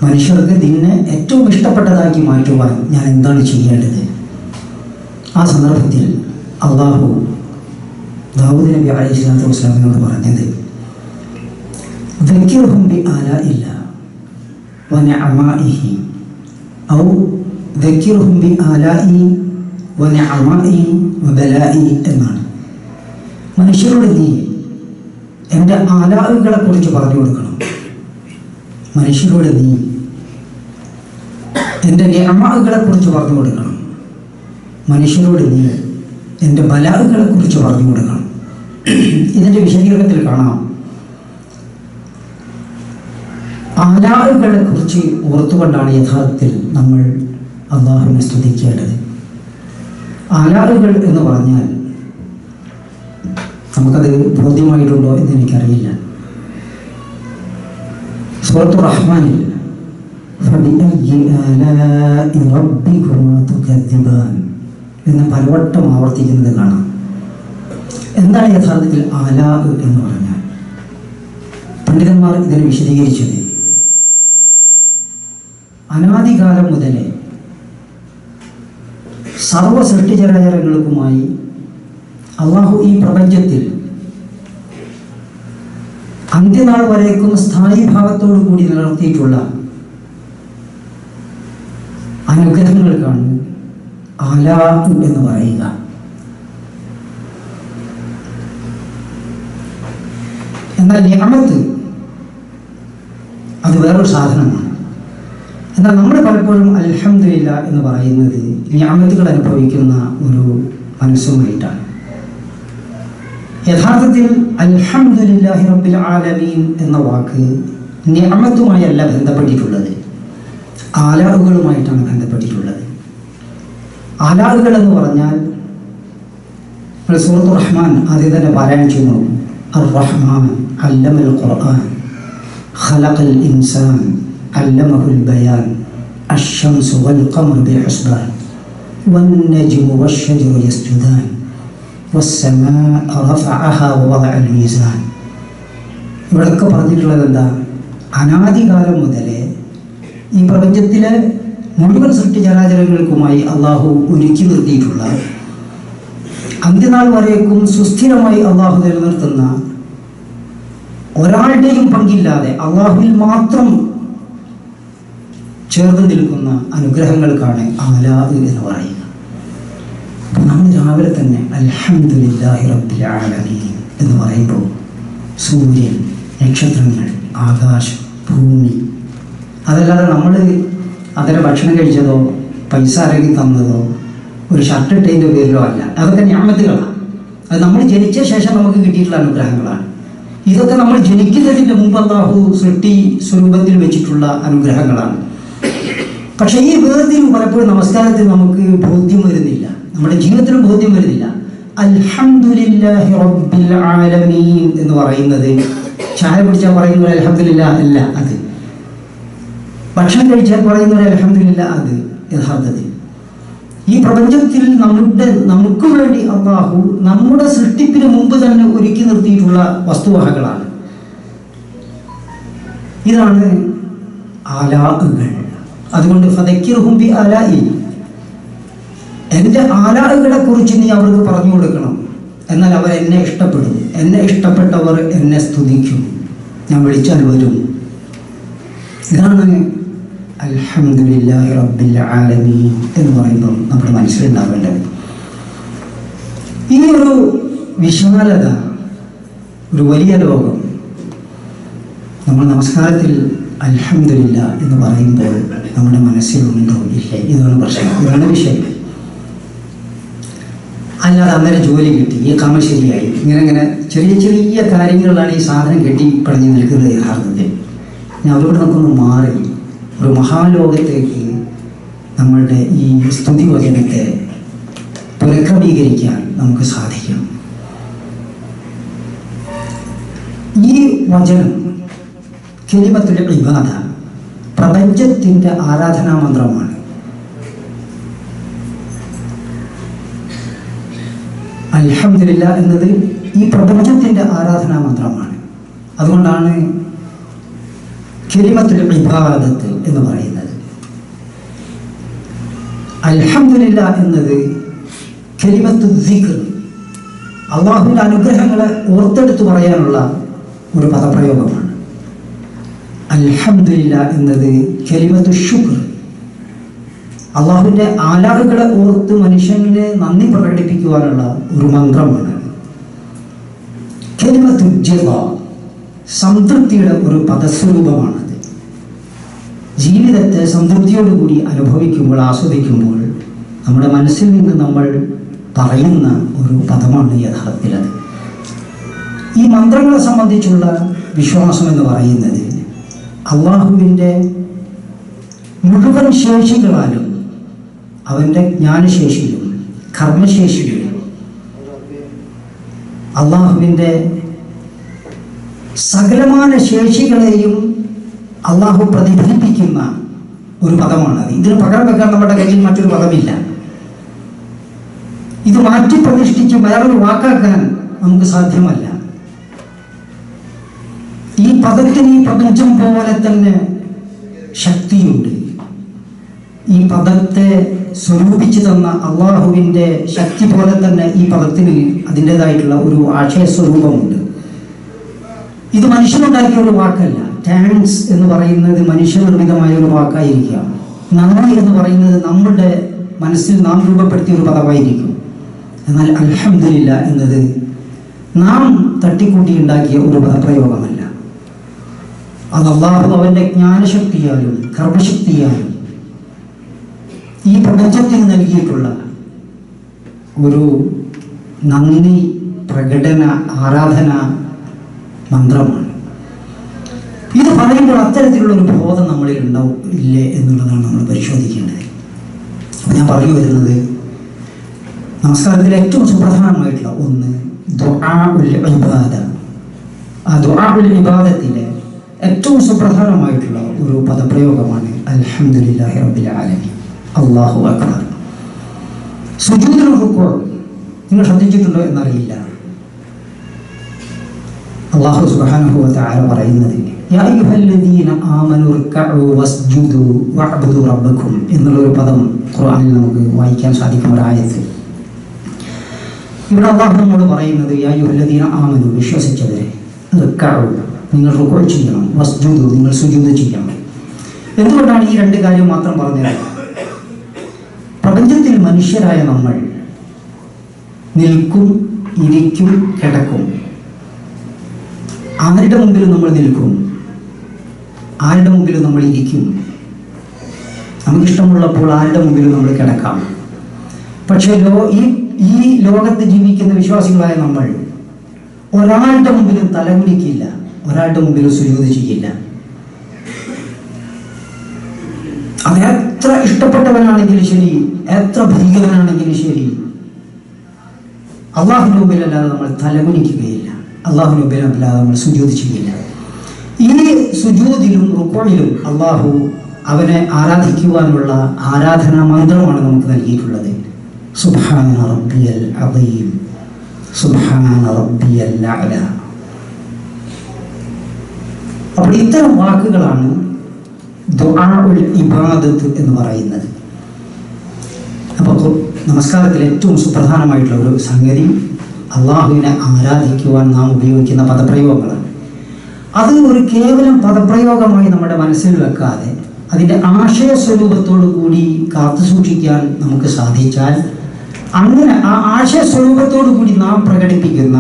മനുഷ്യർക്ക് നിന്നെ ഏറ്റവും ഇഷ്ടപ്പെട്ടതാക്കി മാറ്റുവാൻ ഞാൻ എന്താണ് ചെയ്യേണ്ടത്? ആ സന്ദർഭത്തിൽ അള്ളാഹു ദാവൂദ് നബി അലൈഹി സ്വലാത്തു വസ്സലാമിനോട് പറഞ്ഞത്, ദക്കിർഹും ബി ആലാഇല്ലാ വനിഅമാഇഹി ഔ ദക്കിർഹും ബി ആലാഇ വനിഅമാഇ വബലാഇ എന്നാണ്. മനുഷ്യരോട് നീ എൻ്റെ ആലാഹുകളെ കുറിച്ച് പറഞ്ഞു കൊടുക്കണം. മനുഷ്യരോട് നീ എൻ്റെ നിഅമകളെ കുറിച്ച് പറഞ്ഞു കൊടുക്കണം. മനുഷ്യരോട് നീ എൻ്റെ ബലാഹുകളെ കുറിച്ച് പറഞ്ഞു കൊടുക്കണം. ഇതിൻ്റെ വിശദീകരണത്തിൽ കാണാം, ആലാഹുകളെ കുറിച്ച് ഓർത്തുകൊണ്ടാണ് യഥാർത്ഥത്തിൽ നമ്മൾ അള്ളാഹുവിനെ സ്തുതിക്കേണ്ടത്. ആലാഹുകൾ എന്ന് പറഞ്ഞാൽ നമുക്കത് ബോധ്യമായിട്ടുണ്ടോ എന്ന് എനിക്കറിയില്ല. സൂറത്തുർ റഹ്മാനിൽ ഫബിഅയ്യി ആലാഇ റബ്ബികുമാ തുകദ്ദിബാൻ എന്ന് പലവട്ടം ആവർത്തിക്കുന്നത് കാണാം. എന്താണ് യഥാർത്ഥത്തിൽ ആലാ എന്ന് പറഞ്ഞാൽ? പണ്ഡിതന്മാർ ഇതിനെ വിശദീകരിച്ചത് അനാദികാലം മുതലേ സർവ സൃഷ്ടിചരാചരങ്ങൾക്കുമായി അള്ളാഹു ഈ പ്രപഞ്ചത്തിൽ അന്ത്യനാൾ വരേക്കും സ്ഥായി ഭാവത്തോടു കൂടി നിലനിർത്തിയിട്ടുള്ള അനുഗ്രഹങ്ങൾക്കാണ് ആലാ എന്ന് പറയുക. എന്നാൽ നിഅമത്ത് അത് വേറൊരു സാധനമാണ്. എന്നാൽ നമ്മൾ പലപ്പോഴും അൽഹംദുലില്ലാ എന്ന് പറയുന്നത് നിഅമത്തുകൾ അനുഭവിക്കുന്ന ഒരു മനസ്സുമായിട്ടാണ്. യഥാർത്ഥത്തിൽ അൽഹംദുലില്ലാഹി റബ്ബിൽ ആലമീൻ എന്ന വാക്ക് നിഅമത്തുമായല്ല ബന്ധപ്പെട്ടിട്ടുള്ളത്, ആലാഹുകളുമായിട്ടാണ് ബന്ധപ്പെട്ടിട്ടുള്ളത്. ആലാഹുകൾ എന്ന് പറഞ്ഞാൽ സൂറത്തുർ റഹ്മാൻ ആദ്യം തന്നെ പാരായണം ചെയ്യുന്നു. അർ-റഹ്മാൻ അല്ലമൽ ഖുർആൻ ഖലഖൽ ഇൻസാൻ അല്ലമഹുൽ ബയാൻ അശ്ശംസു വൽ ഖമറു ബിഹുസ്ബാൻ വന്നജ്മു വശ്ശജറു യസ്ജുദാൻ വസ്സമാഅ റഫഅഹാ വവദഅൽ മീസാൻ. ഇവിടെയൊക്കെ പറഞ്ഞിട്ടുള്ളത് എന്താ? അനാദികാലം മുതലേ ഈ പ്രപഞ്ചത്തിലെ മുഴുവൻ സൃഷ്ടിചരാചരങ്ങൾക്കുമായി അള്ളാഹു ഒരുക്കി നിർത്തിയിട്ടുള്ള, അന്ത്യനാൾ വരേക്കും സുസ്ഥിരമായി അള്ളാഹു നിലനിർത്തുന്ന, ഒരാളുടെയും പങ്കില്ലാതെ അള്ളാഹുവിൽ മാത്രം ചേർന്ന് നിൽക്കുന്ന അനുഗ്രഹങ്ങൾക്കാണ് ആലാ എന്ന് പറയുക. അപ്പോൾ നമ്മൾ രാവിലെ തന്നെ അൽഹംദുലില്ലാഹി റബ്ബിൽ ആലമീൻ എന്ന് പറയുമ്പോൾ സൂര്യൻ, നക്ഷത്രങ്ങൾ, ആകാശം, ഭൂമി, അതല്ലാതെ നമ്മൾ അതിലെ ഭക്ഷണം കഴിച്ചതോ പൈസ ആരെങ്കിലും തന്നതോ ഒരു ഷർട്ട് ഇട്ടതിൻ്റെ പേരിലോ അല്ല. അതൊക്കെ നിഅമത്തുകളാണ്. അത് നമ്മൾ ജനിച്ച ശേഷം നമുക്ക് കിട്ടിയിട്ടുള്ള അനുഗ്രഹങ്ങളാണ്. ഇതൊക്കെ നമ്മൾ ജനിക്കുന്നതിൻ്റെ മുമ്പ് അല്ലാഹു സൃഷ്ടി സ്വരൂപത്തിൽ വെച്ചിട്ടുള്ള അനുഗ്രഹങ്ങളാണ്. പക്ഷേ ഈ വേർതിരിവ് പലപ്പോഴും നമസ്കാരത്തിൽ നമുക്ക് ബോധ്യം വരുന്നില്ല, നമ്മുടെ ജീവിതത്തിലും ബോധ്യം വരുന്നില്ല. അൽഹംദുലില്ലാഹി റബ്ബിൽ ആലമീൻ എന്ന് പറയുന്നത് ചായ കുടിച്ചാൽ പറയുന്നത് അൽഹംദുലില്ലാ അല്ല, അത് ഭക്ഷണം കഴിച്ചാൽ പറയുന്നത് അൽഹംദുലില്ലാ അത് യഥാർത്ഥത്തിൽ ഈ പ്രപഞ്ചത്തിൽ നമുക്ക് വേണ്ടി അല്ലാഹു നമ്മുടെ സൃഷ്ടിപ്പിന് മുമ്പ് തന്നെ ഒരുക്കി നിർത്തിയിട്ടുള്ള വസ്തുവകകളാണ്. ഇതാണ് ആലാഹുകൾ. അതുകൊണ്ട് ഫദക്കിർഹും ബി ആലാഇ, എൻ്റെ ആലാഹുകളെ കുറിച്ച് നീ അവർക്ക് പറഞ്ഞു കൊടുക്കണം. എന്നാൽ അവർ എന്നെ ഇഷ്ടപ്പെടും, എന്നെ ഇഷ്ടപ്പെട്ടവർ എന്നെ സ്തുതിക്കും, ഞാൻ വിളിച്ചാൽ വരും. ഇതാണ് അൽഹംദുലില്ലാഹി റബ്ബിൽ ആലമീൻ എന്ന് പറയുമ്പോൾ നമ്മുടെ മനസ്സിലുണ്ടാവേണ്ടത്. ഈ ഒരു വിശാലത, ഒരു വലിയ ലോകം നമ്മൾ നമസ്കാരത്തിൽ അൽഹംദുലില്ലാ എന്ന് പറയുമ്പോൾ നമ്മുടെ മനസ്സിലുണ്ടോ ഇല്ലേ? ഇതാണ് പ്രശ്നം, ഇതാണ് വിഷയം. അല്ലാതെ അന്നേരം ജോലി കിട്ടി, ഈ കാമ ശരിയായി, ഇങ്ങനെ ചെറിയ ചെറിയ കാര്യങ്ങളിലാണ് ഈ സാധനം കെട്ടിപ്പടഞ്ഞ് നിൽക്കുന്നത്. യഥാർത്ഥത്തിൽ ഞാൻ അവരോട് നമുക്കൊന്ന് മാറി ഒരു മഹാലോകത്തേക്ക് നമ്മളുടെ ഈ സ്തുതി വചനത്തെ പുനഃക്രമീകരിക്കാൻ നമുക്ക് സാധിക്കും. ഈ വചനം കലിമത്തുൽ ഇബാദ, പ്രപഞ്ചത്തിൻ്റെ ആരാധനാ മന്ത്രമാണ്. അൽഹംദുലില്ലാ എന്നത് ഈ പ്രപഞ്ചത്തിൻ്റെ ആരാധനാ മന്ത്രമാണ്. അതുകൊണ്ടാണ് കലിമത്തുൽ ഇബാദത്ത് എന്ന് പറയുന്നത്. അൽഹംദുലില്ലാ എന്നത് കലിമത്തു ദിക്ർ, അള്ളാഹുവിൻ്റെ അനുഗ്രഹങ്ങളെ ഓർത്തെടുത്ത് പറയാനുള്ള ഒരു പദപ്രയോഗമാണ്. അൽഹംദുലില്ലാ എന്നത് കലിമത്തു ശുക്ർ, അള്ളാഹുവിൻ്റെ ആലാഹുകളെ ഓർത്ത് മനുഷ്യനെ നന്ദി പ്രകടിപ്പിക്കുവാനുള്ള ഒരു മന്ത്രമാണ്. കലിമത്തു ജസാ, സംതൃപ്തിയുടെ ഒരു പദസ്വരൂപമാണത്. ജീവിതത്തെ സംതൃപ്തിയോടുകൂടി അനുഭവിക്കുമ്പോൾ, ആസ്വദിക്കുമ്പോൾ നമ്മുടെ മനസ്സിൽ നിന്ന് നമ്മൾ പറയുന്ന ഒരു പദമാണ് യഥാർത്ഥത്തിൽ അത്. ഈ മന്ത്രങ്ങളെ സംബന്ധിച്ചുള്ള വിശ്വാസം എന്ന് പറയുന്നത് അള്ളാഹുവിൻ്റെ മുഴുവൻ ശേഷികളാലും, അവൻ്റെ ജ്ഞാനശേഷിയിലും കർമ്മശേഷിയിലും അള്ളാഹുവിൻ്റെ സകലമായ ശേഷികളെയും അള്ളാഹു പ്രതിഫലിപ്പിക്കുന്ന ഒരു പദമാണത്. ഇതിന് പകരം വെക്കാൻ നമ്മുടെ കയ്യിൽ മറ്റൊരു പദമില്ല. ഇത് മാറ്റി പ്രതിഷ്ഠിച്ച് വേറൊരു വാക്കാക്കാൻ നമുക്ക് സാധ്യമല്ല. ഈ പദത്തിന് ഈ പ്രപഞ്ചം പോലെ തന്നെ ശക്തിയുണ്ട്. ഈ പദത്തെ സ്വരൂപിച്ചു തന്ന അള്ളാഹുവിൻ്റെ ശക്തി പോലെ തന്നെ ഈ പദത്തിന് അതിൻ്റെതായിട്ടുള്ള ഒരു ആശയസ്വരൂപമുണ്ട്. ഇത് മനുഷ്യനുണ്ടാക്കിയ ഒരു വാക്കല്ല. താങ്ക്സ് എന്ന് പറയുന്നത് മനുഷ്യനിർമ്മിതമായ ഒരു വാക്കായിരിക്കാം. നന്ദി എന്ന് പറയുന്നത് നമ്മുടെ മനസ്സിൽ നാം രൂപപ്പെടുത്തിയ ഒരു പദമായിരിക്കും. എന്നാൽ അൽഹംദുലില്ലാ എന്നത് നാം തട്ടിക്കൂട്ടി ഉണ്ടാക്കിയ ഒരു പദപ്രയോഗമല്ല. അത് അള്ളാഹു അവൻ്റെ ജ്ഞാനശക്തിയാലും കർമ്മശക്തിയാലും ഈ പ്രപഞ്ചത്തിന് നൽകിയിട്ടുള്ള ഒരു നന്ദി പ്രകടന ആരാധന മന്ത്രമാണ്. ഇത് പറയുമ്പോൾ അത്തരത്തിലുള്ള ഒരു ബോധം നമ്മളിൽ ഉണ്ടാവും ഇല്ലേ എന്നുള്ളതാണ് നമ്മൾ പരിശോധിക്കേണ്ടത്. അപ്പം ഞാൻ പറഞ്ഞു വരുന്നത്, നമസ്കാരത്തിൽ ഏറ്റവും സുപ്രധാനമായിട്ടുള്ള ഒന്ന് ദുആഉൽ ഇബാദ. ആ ദുആഉൽ ഇബാദത്തിലെ ഏറ്റവും സുപ്രധാനമായിട്ടുള്ള ഒരു പദപ്രയോഗമാണ് അൽഹംദുലില്ലാഹി റബ്ബിൽ ആലമീൻ, അല്ലാഹു അക്ബർ. സുജൂദിലും റുക്കൂഉം നിങ്ങൾ ശ്രദ്ധിച്ചിട്ടുണ്ടോ എന്നറിയില്ല. അല്ലാഹു സുബ്ഹാനഹു വ തആല പറയുന്നത് യാ അയ്യുഹല്ലദീന ആമനു ർകഉ വസ്ജുദു വഅബ്ദു റബ്ബക്കും എന്നുള്ള ഒരു പദം ഖുർആനിൽ നമുക്ക് വായിക്കാൻ സാധിക്കുന്ന ഒരു ആയത്ത്. ഇവിടെ അല്ലാഹു നമ്മോട് പറയുന്നത് യാ അയ്യുഹല്ലദീന ആമനു, വിശ്വസിച്ചവരെ, ർകഉ നിങ്ങൾ റുക്ഊ ചെയ്യണം, വസ്ജുദു നിങ്ങൾ സുജൂദ് ചെയ്യണം. എന്തുകൊണ്ടാണ് ഈ രണ്ട് കാര്യം മാത്രം പറഞ്ഞത്? പ്രപഞ്ചത്തിൽ മനുഷ്യരായ നമ്മൾ നിൽക്കും, ഇരിക്കും, കിടക്കും. ആരുടെ മുമ്പിൽ നമ്മൾ നിൽക്കും, ആരുടെ മുമ്പിൽ നമ്മൾ ഇരിക്കും, നമുക്കിഷ്ടമുള്ളപ്പോൾ ആരുടെ മുമ്പിൽ നമ്മൾ കിടക്കാം. പക്ഷേ ഈ ലോകത്ത് ജീവിക്കുന്ന വിശ്വാസികളായ നമ്മൾ ഒരാളുടെ മുമ്പിലും തലകുനിക്കില്ല, ഒരാളുടെ മുമ്പിലും സുജൂദ് ചെയ്യില്ല. അത് എത്ര ഇഷ്ടപ്പെട്ടവനാണെങ്കിലും ശരി, എത്ര ഭീകരനാണെങ്കിലും ശരി, അള്ളാഹുവിന്റെ മുമ്പിലല്ലാതെ നമ്മൾ തലകുനിക്കുകയില്ല, അള്ളാഹുവിന്റെ മുമ്പിലല്ലാതെ നമ്മൾ സുജൂദ് ചെയ്യില്ല. ഈ സുജൂദിലും റുക്കൂഇലും അള്ളാഹു അവനെ ആരാധിക്കുവാനുള്ള ആരാധനാ മന്ത്രമാണ് നമുക്ക് നൽകിയിട്ടുള്ളത്. സുബ്ഹാന റബ്ബിയൽ അദീം, സുബ്ഹാന റബ്ബിയൽ അഅല. അപ്പോൾ ഇത്തരം വാക്കുകളാണ് ദുആഉൽ ഇബാദത്ത് എന്ന് പറയുന്നത്. അപ്പോൾ നമസ്കാരത്തിൽ ഏറ്റവും സുപ്രധാനമായിട്ടുള്ള ഒരു സംഗതി അള്ളാഹുവിനെ ആരാധിക്കുവാൻ നാം ഉപയോഗിക്കുന്ന പദപ്രയോഗങ്ങളാണ്. അത് ഒരു കേവലം പദപ്രയോഗമായി നമ്മുടെ മനസ്സിൽ വെക്കാതെ അതിൻ്റെ ആശയസ്വരൂപത്തോടു കൂടി കാത്തു സൂക്ഷിക്കാൻ നമുക്ക് സാധിച്ചാൽ, അങ്ങനെ ആ ആശയസ്വരൂപത്തോടു കൂടി നാം പ്രകടിപ്പിക്കുന്ന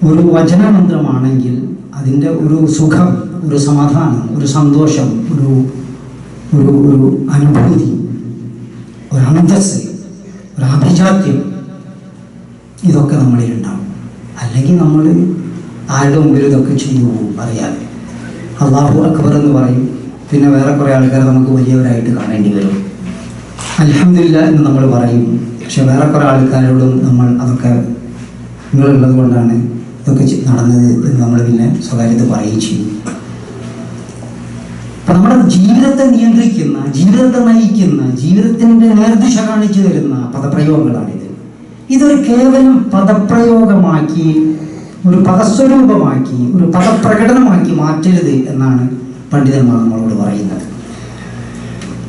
ഒരു വചനമന്ത്രമാണെങ്കിൽ അതിൻ്റെ ഒരു സുഖം, ഒരു സമാധാനം, ഒരു സന്തോഷം, ഒരു ഒരു ഒരു അനുഭൂതി, ഒരു അന്തസ്സ്, ഒരു അഭിജാത്യം, ഇതൊക്കെ നമ്മളിലുണ്ടാവും. അല്ലെങ്കിൽ നമ്മൾ ആരുടെ മുമ്പിൽ ഇതൊക്കെ ചെയ്യുമോ അറിയാതെ അല്ലാഹു അക്ബർ എന്ന് പറയും, പിന്നെ വേറെ കുറേ ആൾക്കാരെ നമുക്ക് വലിയവരായിട്ട് കാണേണ്ടി വരും. അൽഹംദുലില്ലാ എന്ന് നമ്മൾ പറയും, പക്ഷെ വേറെ കുറേ ആൾക്കാരോടും നമ്മൾ അതൊക്കെ നിങ്ങളുള്ളത് കൊണ്ടാണ് ഇതൊക്കെ നടന്നത് എന്ന് നമ്മൾ പിന്നെ സ്വകാര്യത പറയുകയും ചെയ്യും. അപ്പം നമ്മുടെ ജീവിതത്തെ നിയന്ത്രിക്കുന്ന, ജീവിതത്തെ നയിക്കുന്ന, ജീവിതത്തിൻ്റെ നേർദിശ കാണിച്ചു തരുന്ന പദപ്രയോഗങ്ങളാണിത്. ഇതൊരു കേവലം പദപ്രയോഗമാക്കി, ഒരു പദസ്വരൂപമാക്കി, ഒരു പദപ്രകടനമാക്കി മാറ്റരുത് എന്നാണ് പണ്ഡിതന്മാർ നമ്മളോട് പറയുന്നത്.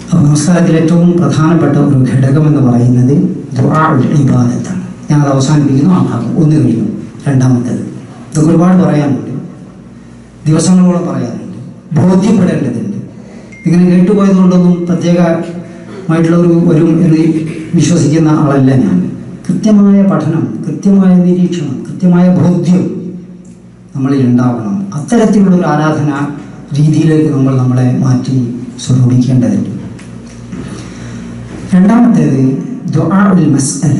അപ്പോൾ നമസ്കാരത്തിൽ ഏറ്റവും പ്രധാനപ്പെട്ട ഒരു ഘടകം എന്ന് പറയുന്നത് ദുആഉൽ ഇബാദത്താണ്. ഞാനത് അവസാനിപ്പിക്കുന്നു. ആ ഭാഗം ഒന്ന് കഴിഞ്ഞു. രണ്ടാമത്തേത്, ഇതൊക്കെ ഒരുപാട് പറയാനുണ്ട്, ദിവസങ്ങളോളം പറയാനുണ്ട്, ബോധ്യപ്പെടേണ്ടതുണ്ട്. ഇങ്ങനെ കേട്ടുപോയത് കൊണ്ടൊന്നും പ്രത്യേകമായിട്ടുള്ള ഒരു വിശ്വസിക്കുന്ന ആളല്ല ഞാൻ. കൃത്യമായ പഠനം, കൃത്യമായ നിരീക്ഷണം, കൃത്യമായ ബോധ്യം നമ്മളിൽ ഉണ്ടാവണം. അത്തരത്തിലുള്ള ഒരു ആരാധന രീതിയിലേക്ക് നമ്മൾ നമ്മളെ മാറ്റി സ്വരൂപിക്കേണ്ടതുണ്ട്. രണ്ടാമത്തേത് ദുആഉൽ മസ്അല.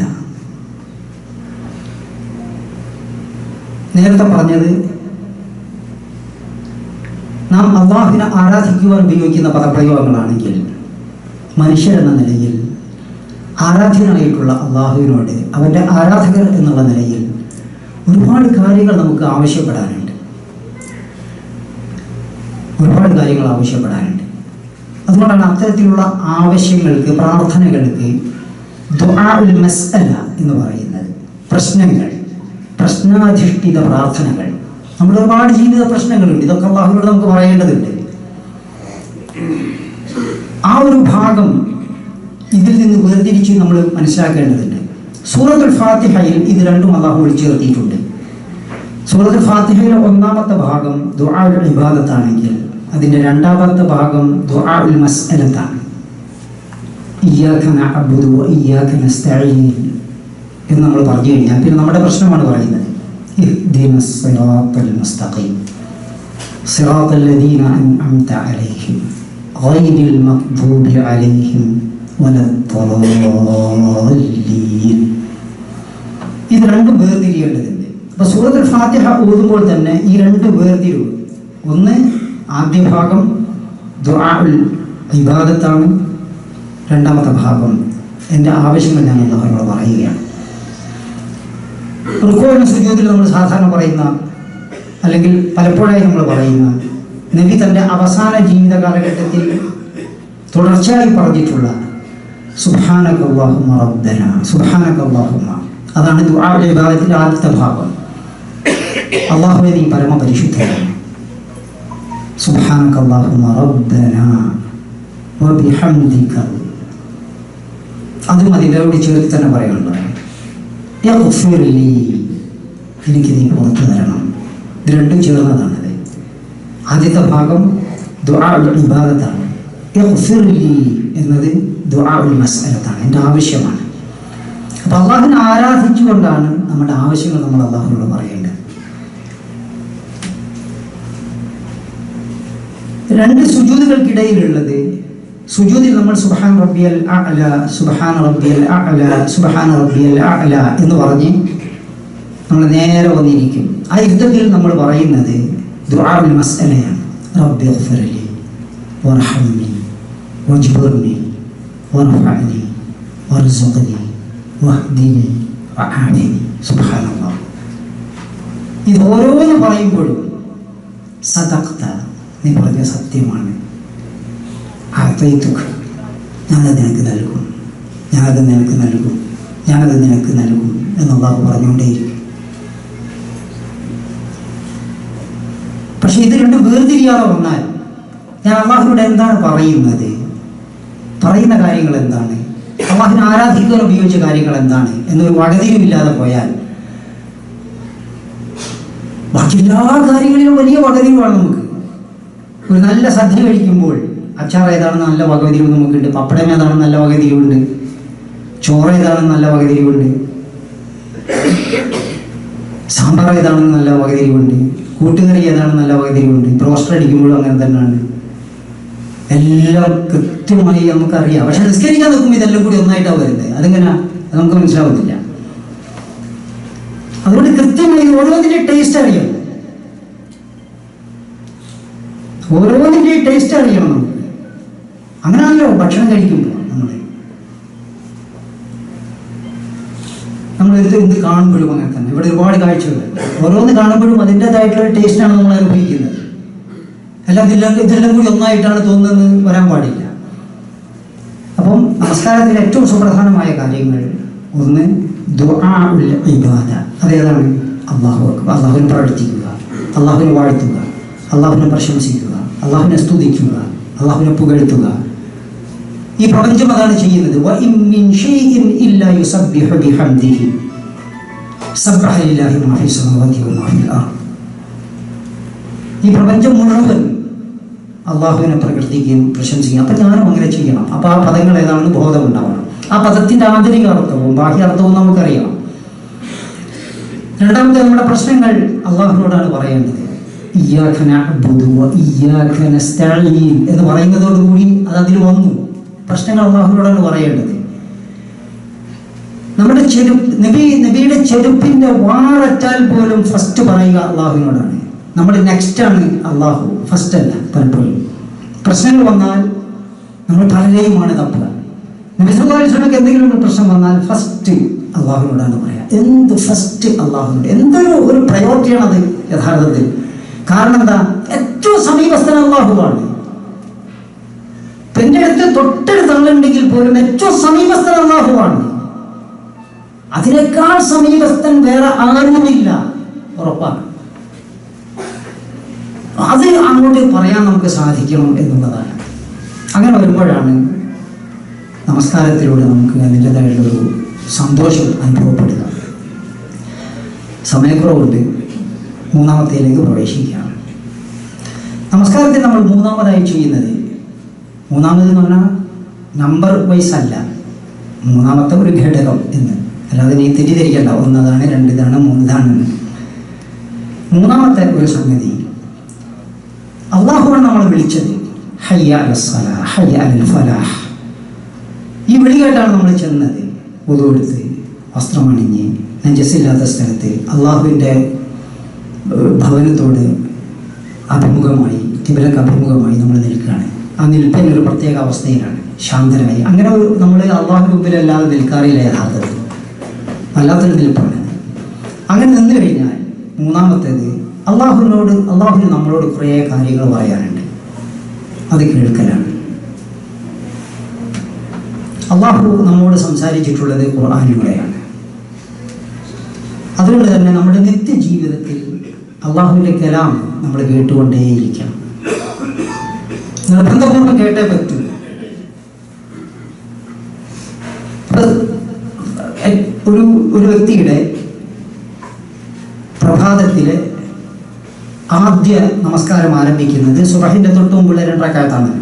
നേരത്തെ പറഞ്ഞത് നാം അള്ളാഹുവിനെ ആരാധിക്കുവാൻ ഉപയോഗിക്കുന്ന പദപ്രയോഗങ്ങളാണെങ്കിൽ, മനുഷ്യരെന്ന നിലയിൽ ആരാധ്യനായിട്ടുള്ള അള്ളാഹുവിനോട്, അവൻ്റെ ആരാധകർ എന്നുള്ള നിലയിൽ ഒരുപാട് കാര്യങ്ങൾ നമുക്ക് ആവശ്യപ്പെടാനുണ്ട്, ഒരുപാട് കാര്യങ്ങൾ ആവശ്യപ്പെടാനുണ്ട്. അതുകൊണ്ടാണ് അത്തരത്തിലുള്ള ആവശ്യങ്ങൾക്ക്, പ്രാർത്ഥനകൾക്ക് ദുആഉൽ മസ്അല എന്ന് പറയുന്നത്. പ്രശ്നങ്ങൾ, പ്രശ്നാധിഷ്ഠിത പ്രാർത്ഥനകൾ, നമ്മുടെ ഒരുപാട് ജീവിത പ്രശ്നങ്ങളുണ്ട്, ഇതൊക്കെ അല്ലാഹുവിനോട് നമുക്ക് പറയേണ്ടതുണ്ട്. ആ ഒരു ഭാഗം ഇതിൽ നിന്ന് വേർതിരിച്ച് നമ്മൾ മനസ്സിലാക്കേണ്ടതുണ്ട്. സൂറത്തുൽ ഫാത്തിഹയിൽ ഇത് രണ്ടും അല്ലാഹു വിളിച്ചേർത്തിയിട്ടുണ്ട്. സൂറത്തുൽ ഫാത്തിഹയിലെ ഒന്നാമത്തെ ഭാഗം ദുആഉൽ ഇബാദത്താണെങ്കിൽ അതിൻ്റെ രണ്ടാമത്തെ ഭാഗം ദുആഉൽ മസ്അലത്താണ്. ഇയ്യാക നഅ്ബുദു വ ഇയ്യാക നസ്തഈൻ എന്ന് നമ്മൾ പറഞ്ഞു കഴിഞ്ഞാൽ പിന്നെ നമ്മുടെ പ്രശ്നമാണ് പറയുന്നത്. ഇഹ്ദിനസ് സിറാത്തൽ മുസ്തഖീം സിറാത്തൽ ലദീന അൻഅംത അലൈഹിം ഗൈറിൽ മഗ്ദൂബി അലൈഹിം വലദ്ദാല്ലീൻ. ഇത് രണ്ടും വേർതിരിയേണ്ടതുണ്ട്. അപ്പോൾ സൂറത്തുൽ ഫാത്തിഹ ഓതുമ്പോൾ തന്നെ ഈ രണ്ട് വേർതിരിവ്, ഒന്ന് ആദ്യ ഭാഗം ദുആഉൽ ഇബാദത്താണ്, രണ്ടാമത്തെ ഭാഗം എൻ്റെ ആവശ്യങ്ങൾ ഞാൻ അല്ലാഹുവിനോട് പറയുകയാണ്. റുക്കൂഇനും സുജൂദിലും നമ്മൾ സാധാരണ പറയുന്ന, അല്ലെങ്കിൽ പലപ്പോഴായി നമ്മൾ പറയുന്ന, നബി തൻ്റെ അവസാന ജീവിത കാലഘട്ടത്തിൽ തുടർച്ചയായി പറഞ്ഞിട്ടുള്ള സുബ്ഹാനക അല്ലാഹുമ്മ റബ്ബന, സുബ്ഹാനക അല്ലാഹുമ്മ, അതാണ് ദുആഉൽ ഇബാദത്തിന്റെ ആദ്യത്തെ ഭാഗം. അല്ലാഹുവേ നീ പരമപരിശുദ്ധനാണ്. സുബ്ഹാനക അല്ലാഹുമ്മ റബ്ബന വബിഹംദിക, അതും അതിനോട് ചേർത്ത് തന്നെ പറയാനുള്ളതാണ്. യഗ്ഫിർലി, എനിക്ക് നീ പുറത്തു തരണം. ഇത് രണ്ടും ചേർന്നതാണത്. ആദ്യത്തെ ഭാഗം ദുആഉൽ ഇബാദത്താണ്, യഗ്ഫിർലി എന്നത് ദുആഉൽ മസ്അലത്താണ്, എൻ്റെ ആവശ്യമാണ്. അപ്പോൾ അല്ലാഹുവിനെ ആരാധിച്ചുകൊണ്ടാണ് നമ്മുടെ ആവശ്യങ്ങൾ നമ്മൾ അല്ലാഹുവിനോട് പറയേണ്ടത്. രണ്ട് സുജൂദുകൾക്കിടയിലുള്ളത്, സുജൂദിൽ നമ്മൾ സുബ്ഹാന റബ്ബിയൽ അഅല, സുബ്ഹാന റബ്ബിയൽ അഅല, സുബ്ഹാന റബ്ബിയൽ അഅല എന്ന് പറഞ്ഞ് നമ്മൾ നേരെ വന്നിരിക്കും. ആ യുദ്ധത്തിൽ നമ്മൾ പറയുന്നത് ദുആഉൽ മസ്അലയാണ്. റബ്ബി ഗ്ഫിർലി വർഹംനി വജ്ബുർനി വർഫഅനി വർസുഖ്നി വഹ്ദിനി വആഫിനി. സുബ്ഹാനല്ലാഹ്. ഇത് ഓരോന്ന് പറയുമ്പോഴും സദഖ്ത, നീ പറഞ്ഞ സത്യമാണ്, അഅതൈതുക, ഞാനത് നിനക്ക് നൽകും, ഞാനത് നിനക്ക് നൽകും, ഞാനത് നിനക്ക് നൽകും എന്ന് അല്ലാഹു പറഞ്ഞുകൊണ്ടേയിരിക്കും. പക്ഷെ ഇത് രണ്ടും വേർതിരിയാതെ വന്നാൽ ഞാൻ അല്ലാഹുവിനോട് എന്താണ് പറയുന്നത്, പറയുന്ന കാര്യങ്ങൾ എന്താണ്, അല്ലാഹുവിനെ ആരാധിക്കാൻ ഉപയോഗിച്ച കാര്യങ്ങൾ എന്താണ് എന്നൊരു വകതിരിവില്ലാതെ പോയാൽ ബാക്കി എല്ലാ കാര്യങ്ങളിലും വലിയ വകതിരിവാണ് നമുക്ക്. ഒരു നല്ല സദ്യ കഴിക്കുമ്പോൾ അച്ചാർ ഏതാണെന്ന് നല്ല വകതിരിവ് നമുക്കുണ്ട്, പപ്പടം ഏതാണെന്ന് നല്ല വകതിരിവുണ്ട്, ചോറ് ഏതാണെന്ന് നല്ല വകതിരിവുണ്ട്, സാമ്പാർ ഏതാണെന്ന് നല്ല വകതിരിവുണ്ട്, കൂട്ടുകറി ഏതാണെന്ന് നല്ല വകതിരിവുണ്ട്, ബ്രോസ്റ്റർ അടിക്കുമ്പോഴും അങ്ങനെ തന്നെയാണ്. എല്ലാം കൃത്യമായി നമുക്കറിയാം. പക്ഷെ നിസ്കരിക്കാൻ നോക്കുമ്പോൾ ഇതെല്ലാം കൂടി ഒന്നായിട്ടാണ് വരുന്നത്. അതിങ്ങനെ നമുക്ക് മനസ്സിലാവുന്നില്ല. അതുകൊണ്ട് കൃത്യമായി ഓരോന്നിൻ്റെ ടേസ്റ്റ് അറിയണം, ഓരോന്നിൻ്റെ ടേസ്റ്റ് അറിയണം നമുക്ക്. അങ്ങനെയാണല്ലോ ഭക്ഷണം കഴിക്കുമ്പോൾ നമ്മൾ എന്ത് കാണുമ്പോഴും അങ്ങനെ തന്നെ. ഇവിടെ ഒരുപാട് കാഴ്ചകൾ, ഓരോന്ന് കാണുമ്പോഴും അതിൻ്റെതായിട്ടുള്ള ടേസ്റ്റാണ് നമ്മൾ അനുഭവിക്കുന്നത്. അല്ലാതെ ഇതെല്ലാം കൂടി ഒന്നായിട്ടാണ് തോന്നുന്നത് വരാൻ പാടില്ല. അപ്പം നമസ്കാരത്തിലെ ഏറ്റവും സുപ്രധാനമായ കാര്യങ്ങൾ, ഒന്ന് ദുആഉൽ ഇബാദ, അതേതാണ് അല്ലാഹുവിനെ പ്രവർത്തിക്കുക, അല്ലാഹുവിനെ വാഴ്ത്തുക, അല്ലാഹുവിനെ പ്രശംസിക്കുക, അല്ലാഹുവിനെ സ്തുതിക്കുക, അല്ലാഹുവിനെ പുകഴ്ത്തുക. ഈ പ്രപഞ്ചം അതാണ് ചെയ്യുന്നത്. വഇൻ മിൻ ഷൈഇൻ ഇല്ലാ യുസബ്ബിഹു ബിഹംദിഹി സബ്ബഹ ലില്ലാഹി മാ ഫിസ് സമാവാതി വമാ ഫിൽ അർദ്. ഈ പ്രപഞ്ചം മുഴുവൻ അല്ലാഹുവിനെ പ്രകീർത്തിക്കുകയും പ്രശംസിക്കുകയും. അപ്പം ഞാനും അങ്ങനെ ചെയ്യണം. അപ്പോൾ ആ പദങ്ങൾ ഏതാണെന്ന് ബോധമുണ്ടാവണം. ആ പദത്തിൻ്റെ ആന്തരിക അർത്ഥവും ബാഹ്യ അർത്ഥവും നമുക്കറിയാം. രണ്ടാമത്തെ നമ്മുടെ പ്രശ്നങ്ങൾ അല്ലാഹുവിനോടാണ് പറയേണ്ടത്. ഇയ്യാക നഅ്ബുദു വ ഇയ്യാക നസ്തഈൻ എന്ന് പറയുന്നതോടുകൂടി അത് അതിൽ വന്നു. പ്രശ്നങ്ങൾ അല്ലാഹുവിനോടാണ് പറയേണ്ടത്. നമ്മുടെ നബിയുടെ ചെരുപ്പിന്റെ വാററ്റാൽ പോലും ഫസ്റ്റ് പറയുക അല്ലാഹുവിനോടാണ്. നമ്മൾ നെക്സ്റ്റ് ആണ്, അല്ലാഹു ഫസ്റ്റ് അല്ല. പലപ്പോഴും പ്രശ്നങ്ങൾ വന്നാൽ നമ്മൾ പലരെയുമാണ് തപ്പുക. നബി സല്ലല്ലാഹു അലൈഹി വസല്ലമക്ക് എന്തെങ്കിലും ഒരു പ്രശ്നം വന്നാൽ ഫസ്റ്റ് അല്ലാഹുവിനോടാണ് പറയുക. എന്ത് ഫസ്റ്റ് അല്ലാഹുവിനോട്, എന്തൊരു പ്രയോറിറ്റിയാണ് അത് യഥാർത്ഥത്തിൽ. കാരണം എന്താ, ഏറ്റവും സമീപസ്ഥൻ അല്ലാഹുവാണ്. എൻ്റെ അടുത്ത് തൊട്ടടുത്ത് ആളുണ്ടെങ്കിൽ പോലും ഏറ്റവും സമീപസ്ഥൻ അല്ലാഹുവാണ്. അതിനേക്കാൾ സമീപസ്ഥൻ വേറെ ആരുമില്ല, ഉറപ്പാണ്. അത് അങ്ങോട്ട് പറയാൻ നമുക്ക് സാധിക്കണം എന്നുള്ളതാണ്. അങ്ങനെ വരുമ്പോഴാണ് നമസ്കാരത്തിലൂടെ നമുക്ക് അതിൻ്റെതായിട്ടുള്ളൊരു സന്തോഷം അനുഭവപ്പെടുക. സമയക്കുറവുണ്ട്, മൂന്നാമത്തേലേക്ക് പ്രവേശിക്കുകയാണ്. നമസ്കാരത്തിൽ നമ്മൾ മൂന്നാമതായി ചെയ്യുന്നത്, മൂന്നാമതെന്ന് പറഞ്ഞാൽ നമ്പർ വൈസ് അല്ല, മൂന്നാമത്തെ ഒരു ഘടകം എന്ന്, അല്ലാതെ നീ തെറ്റിദ്ധരിക്കണ്ട ഒന്നതാണ് രണ്ടിതാണ് മൂന്നിതാണ്. മൂന്നാമത്തെ ഒരു സംഗതി, അള്ളാഹുവാണ് നമ്മളെ വിളിച്ചത്, ഹയ്യ അലസ്സലാഹ് ഹയ്യ അലൽ ഫലാഹ്. ഈ വിളി കേട്ടാണ് നമ്മൾ ചെന്നത്. വുളു എടുത്ത് വസ്ത്രമണിഞ്ഞ് നജസില്ലാത്ത സ്ഥലത്ത് അള്ളാഹുവിൻ്റെ ഭവനത്തോട് അഭിമുഖമായി, ഖിബലക്ക് അഭിമുഖമായി നമ്മൾ നിൽക്കുകയാണ്. ആ നിൽപ്പിന് ഒരു പ്രത്യേക അവസ്ഥയിലാണ്, ശാന്തനായി. അങ്ങനെ നമ്മൾ അള്ളാഹു മുമ്പിലല്ലാതെ നിൽക്കാറില്ല യഥാർത്ഥത്തിൽ, വല്ലാത്തൊരു നിൽപ്പാണ്. അങ്ങനെ നിന്ന് കഴിഞ്ഞാൽ മൂന്നാമത്തേത്, അള്ളാഹുവിന് നമ്മളോട് കുറേ കാര്യങ്ങൾ പറയാനുണ്ട്, അത് കേൾക്കലാണ്. അള്ളാഹു നമ്മോട് സംസാരിച്ചിട്ടുള്ളത് ഖുർആനിലൂടെയാണ്. അതുകൊണ്ട് തന്നെ നമ്മുടെ നിത്യജീവിതത്തിൽ അള്ളാഹുവിൻ്റെ കലാം നമ്മൾ കേട്ടുകൊണ്ടേയിരിക്കണം. നിർബന്ധപൂർവ്വം കേട്ടേ പറ്റൂ. ഒരു വ്യക്തിയുടെ പ്രഭാതത്തിലെ ആദ്യ നമസ്കാരം ആരംഭിക്കുന്നത് സുബഹിന്റെ തൊട്ട് മുമ്പുള്ള 2 റക്അത്താണ്.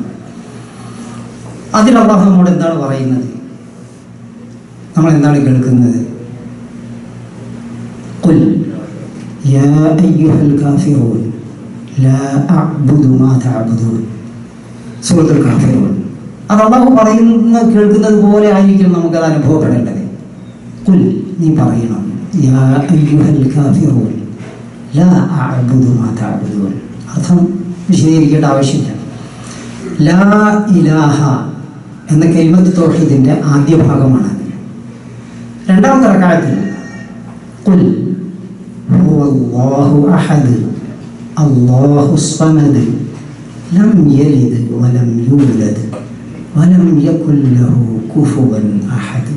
അതിൽ അല്ലാഹു നമ്മോട് എന്താണ് പറയുന്നത്, നമ്മൾ എന്താണ് കേൾക്കുന്നത്? ഖുൽ യാ അയ്യുഹൽ കാഫിറൂൻ ലാ അഅ്ബുദു മാ തഅ്ബുദൂൻ. സൂറത്തുൽ കാഫിറൂൻ. അത് അല്ലാഹു പറയുന്നത് കേൾക്കുന്നത് പോലെ ആയിരിക്കും നമുക്കത് അനുഭവപ്പെടേണ്ടത്. ഖുൽ, നീ പറയണം, യാ അയ്യുഹൽ കാഫിറൂൻ ലാ അഅ്ബുദു മാ തഅ്ബുദൂൻ. അർത്ഥം വിശദീകരിക്കേണ്ട ആവശ്യമില്ല. ലാ ഇലാഹ എന്ന കലിമത്ത് തൗഹീദിന്റെ ആദ്യ ഭാഗമാണ്. രണ്ടാമത്തെ റക്അത്തിൽ ഖുൽ ഹുവല്ലാഹു അഹദ് അല്ലാഹുസ് സമദ് ലം യലിദ് വലം യൂലദ് വലം യകുൽ ലഹു കുഫുവൻ അഹദ്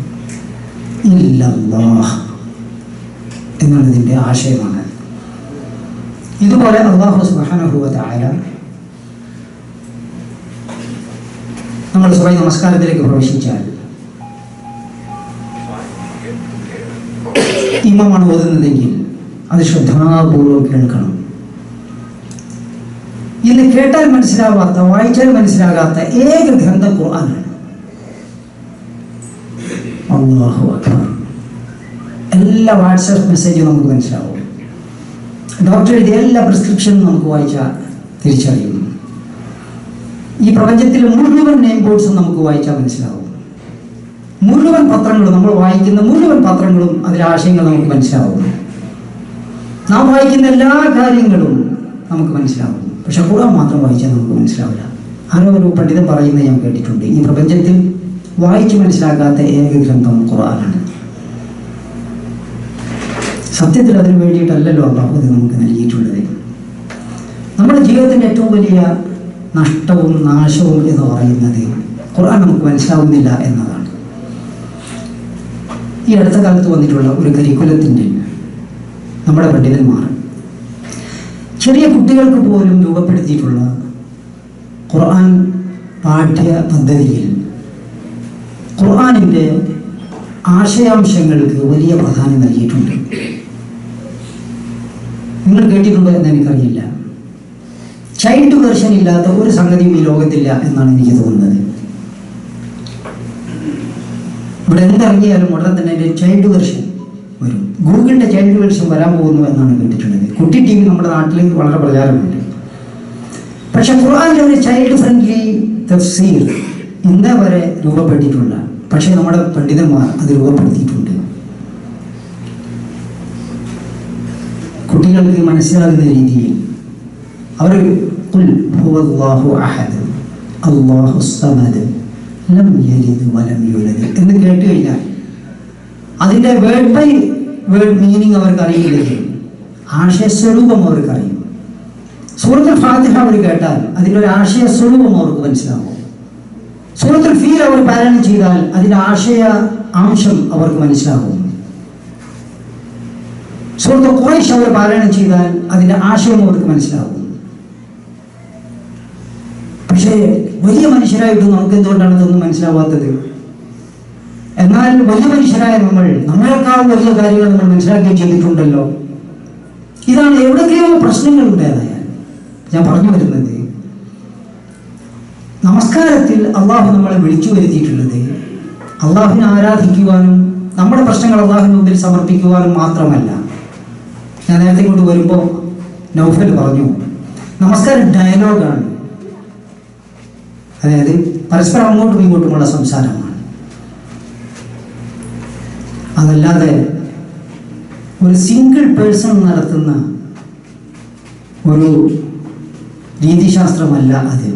ഇല്ലല്ലാഹ് എന്നുള്ളതിൻ്റെ ആശയമാണ്. ഇതുപോലെ അല്ലാഹു സുബ്ഹാനഹു വ തആല നമ്മൾ സുബഹി നമസ്കാരത്തിലേക്ക് പ്രവേശിച്ചാൽ ഇമാമാണ് ഓതുന്നതെങ്കിൽ അത് ശ്രദ്ധാപൂർവ്വം കേൾക്കണം. ഇന്ന് കേട്ടാൽ മനസ്സിലാവാത്ത, വായിച്ചാൽ മനസ്സിലാകാത്ത ഏക ഗ്രന്ഥം ഖുർആനാണ്. അല്ലാഹു അക്ബർ. എല്ലാ വാട്സാപ്പ് മെസ്സേജും നമുക്ക് മനസ്സിലാവും. ഡോക്ടർ എഴുതിയ എല്ലാ പ്രിസ്ക്രിപ്ഷനും നമുക്ക് വായിച്ചാൽ തിരിച്ചറിയും. ഈ പ്രപഞ്ചത്തിലെ മുഴുവൻ നെയിം ബോർഡ്സും നമുക്ക് വായിച്ചാൽ മനസ്സിലാവും. മുഴുവൻ പത്രങ്ങളും, നമ്മൾ വായിക്കുന്ന മുഴുവൻ പത്രങ്ങളും അതിലെ ആശയങ്ങൾ നമുക്ക് മനസ്സിലാവും. നാം വായിക്കുന്ന എല്ലാ കാര്യങ്ങളും നമുക്ക് മനസ്സിലാവും. പക്ഷെ ഖുർആൻ മാത്രം വായിച്ചാൽ നമുക്ക് മനസ്സിലാവില്ല. ആരോ ഒരു പണ്ഡിതൻ പറയുന്നത് ഞാൻ കേട്ടിട്ടുണ്ട്, ഈ പ്രപഞ്ചത്തിൽ വായിച്ച് മനസ്സിലാക്കാത്ത ഏക ഗ്രന്ഥം ഖുർആനാണ്. സത്യത്തിൽ അതിന് വേണ്ടിയിട്ടല്ലല്ലോ അല്ലാഹു അത് നമുക്ക് നൽകിയിട്ടുള്ളത്. നമ്മുടെ ജീവിതത്തിൻ്റെ ഏറ്റവും വലിയ നഷ്ടവും നാശവും എന്ന് പറയുന്നത് ഖുർആൻ നമുക്ക് മനസ്സിലാവുന്നില്ല എന്നതാണ്. ഈ അടുത്ത കാലത്ത് വന്നിട്ടുള്ള ഒരു കരിക്കുലത്തിൻ്റെ നമ്മുടെ പണ്ഡിതന്മാർ ചെറിയ കുട്ടികൾക്ക് പോലും രൂപപ്പെടുത്തിയിട്ടുള്ള ഖുർആൻ പാഠ്യ പദ്ധതിയിൽ ഖുർആനിൻ്റെ ആശയാംശങ്ങൾക്ക് വലിയ പ്രാധാന്യം നൽകിയിട്ടുണ്ട്. നിങ്ങൾ കേട്ടിട്ടുണ്ടോ എന്ന് എനിക്കറിയില്ല. ചൈൽഡ് വെർഷൻ ഇല്ലാത്ത ഒരു സംഗതിയും ഈ ലോകത്തില്ല എന്നാണ് എനിക്ക് തോന്നുന്നത്. ഇവിടെ എന്തിറങ്ങിയാലും ഉടനെ തന്നെ എൻ്റെ ചൈൽഡ് വെർഷൻ വരും. ഗൂഗിളിൻ്റെ ചൈൽഡ് വെർഷൻ വരാൻ പോകുന്നു എന്നാണ് കേട്ടിട്ടുള്ളത്. കുട്ടി ടി വി നമ്മുടെ നാട്ടിൽ വളരെ പ്രചാരമുണ്ട്. പക്ഷെ ഖുർആനിലെ ഒരു ചൈൽഡ് ഫ്രണ്ട്ലി തഫ്സീർ ഇന്നേ വരെ രൂപപ്പെട്ടിട്ടുള്ള, പക്ഷെ നമ്മുടെ പണ്ഡിതന്മാർ അത് രൂപപ്പെടുത്തിയിട്ടുണ്ട്. കുട്ടികൾക്ക് മനസ്സിലാകുന്ന രീതിയിൽ അവർ ഖുൽ ഹുവല്ലാഹു അഹദ് അല്ലാഹുസ് സമദ് ലം യലിദ് വലം യൂലദ് എന്ന് കേട്ട് കഴിഞ്ഞാൽ അതിൻ്റെ വേർഡ് ബൈ വേർഡ് മീനിങ് അവർക്ക് അറിയില്ലെങ്കിൽ ആശയസ്വരൂപം അവർക്ക് അറിയും. സൂറത്തുൽ ഫാത്തിഹ അവർ കേട്ടാൽ അതിൻ്റെ ഒരു ആശയസ്വരൂപം അവർക്ക് മനസ്സിലാവും. സൂറത്തുൽ ഫീൽ അവർ പാരായണം ചെയ്താൽ അതിൻ്റെ ആശയ അംശം അവർക്ക് മനസ്സിലാവും. സൂറത്തുൽ ഖുറൈശ് അവർ പാരായണം ചെയ്താൽ അതിൻ്റെ ആശയം അവർക്ക് മനസ്സിലാവും. പക്ഷേ വലിയ മനുഷ്യരായിട്ട് നമുക്ക് എന്തുകൊണ്ടാണ് ഇതൊന്നും മനസ്സിലാവാത്തത്? എന്നാൽ വലിയ മനുഷ്യരായ നമ്മളെക്കാൾ വലിയ കാര്യങ്ങൾ നമ്മൾ മനസ്സിലാക്കുകയും ചെയ്തിട്ടുണ്ടല്ലോ. ഇതാണ് എവിടെയൊക്കെയോ പ്രശ്നങ്ങൾ ഉണ്ടായതായ ഞാൻ പറഞ്ഞു വരുന്നത്. നമസ്കാരത്തിൽ അള്ളാഹു നമ്മളെ വിളിച്ചു വരുത്തിയിട്ടുള്ളത് അള്ളാഹുവിനെ ആരാധിക്കുവാനും നമ്മുടെ പ്രശ്നങ്ങൾ അള്ളാഹുവിന് മുമ്പിൽ സമർപ്പിക്കുവാനും മാത്രമല്ല. ഞാൻ നേരത്തെ കൊണ്ട് വരുമ്പോൾ നൗഫൽ പറഞ്ഞു, നമസ്കാരം ഡയലോഗാണ്. അതായത് പരസ്പരം അങ്ങോട്ടും ഇങ്ങോട്ടുമുള്ള സംസാരമാണ്. അതല്ലാതെ ഒരു സിംഗിൾ പേഴ്സൺ നടത്തുന്ന ഒരു രീതിശാസ്ത്രമല്ല അത്.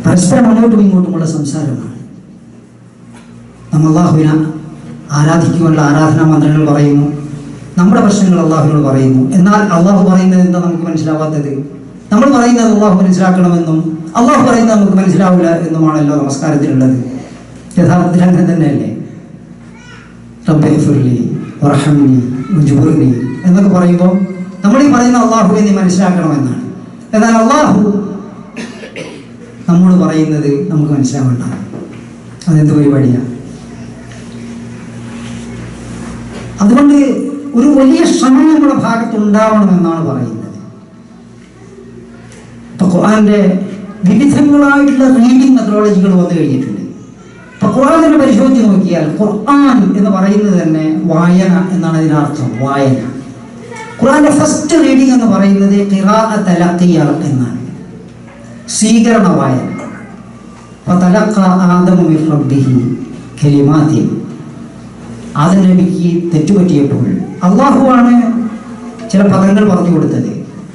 പരസ്പരം അങ്ങോട്ടും ഇങ്ങോട്ടുമുള്ള സംസാരമാണ്. നമ്മൾ അള്ളാഹുവിനെ ആരാധിക്കുവാനുള്ള ആരാധനാ മന്ത്രങ്ങൾ പറയുന്നു, നമ്മുടെ പ്രശ്നങ്ങൾ അള്ളാഹുവിനോട് പറയുന്നു. എന്നാൽ അള്ളാഹു പറയുന്നത് എന്താ നമുക്ക് മനസ്സിലാവാത്തത്? നമ്മൾ പറയുന്നത് അള്ളാഹു മനസ്സിലാക്കണമെന്നും അള്ളാഹു പറയുന്നത് നമുക്ക് മനസ്സിലാവില്ല എന്നുമാണല്ലോ നമസ്കാരത്തിലുള്ളത്. യഥാർത്ഥത്തിൽ അങ്ങനെ തന്നെയല്ലേ? റബ്ബിഗ്ഫിർലി വർഹംനി വജ്ബുർനി എന്നൊക്കെ പറയുമ്പോൾ നമ്മൾ ഈ പറയുന്ന അള്ളാഹുവെ നീ മനസ്സിലാക്കണമെന്നാണ്. എന്നാൽ അള്ളാഹു നമ്മോട് പറയുന്നത് നമുക്ക് മനസ്സിലാവണ്ട. അതെന്ത് പരിപാടിയാണ്? അതുകൊണ്ട് ഒരു വലിയ ശ്രമം നമ്മുടെ ഭാഗത്തുണ്ടാവണമെന്നാണ് പറയുന്നത്. ഇപ്പൊ ഖുർആന്റെ വിവിധങ്ങളായിട്ടുള്ള റീഡിംഗ് മെത്തഡോളജികൾ വന്നു കഴിഞ്ഞിട്ടുണ്ട്. ഇപ്പൊ ഖുർആൻ തന്നെ പരിശോധിച്ച് നോക്കിയാൽ ഖുർആൻ എന്ന് പറയുന്നത് തന്നെ വായന എന്നാണ് ഇതിനർത്ഥം. വായന. ഖുർആന്റെ ഫസ്റ്റ് റീഡിംഗ് എന്ന് പറയുന്നത് ഖിറാഅത്ത് തലഖിയ എന്നാണ്, സ്വീകരണ വായന. ഫതലഖ ആദമു മിർ റബ്ബിഹി കലിമാത്തിൻ. ആദം നബിക്ക് തെറ്റുപറ്റിയപ്പോൾ അള്ളാഹുവാണ് ചില പദങ്ങൾ പറഞ്ഞു കൊടുത്തത്.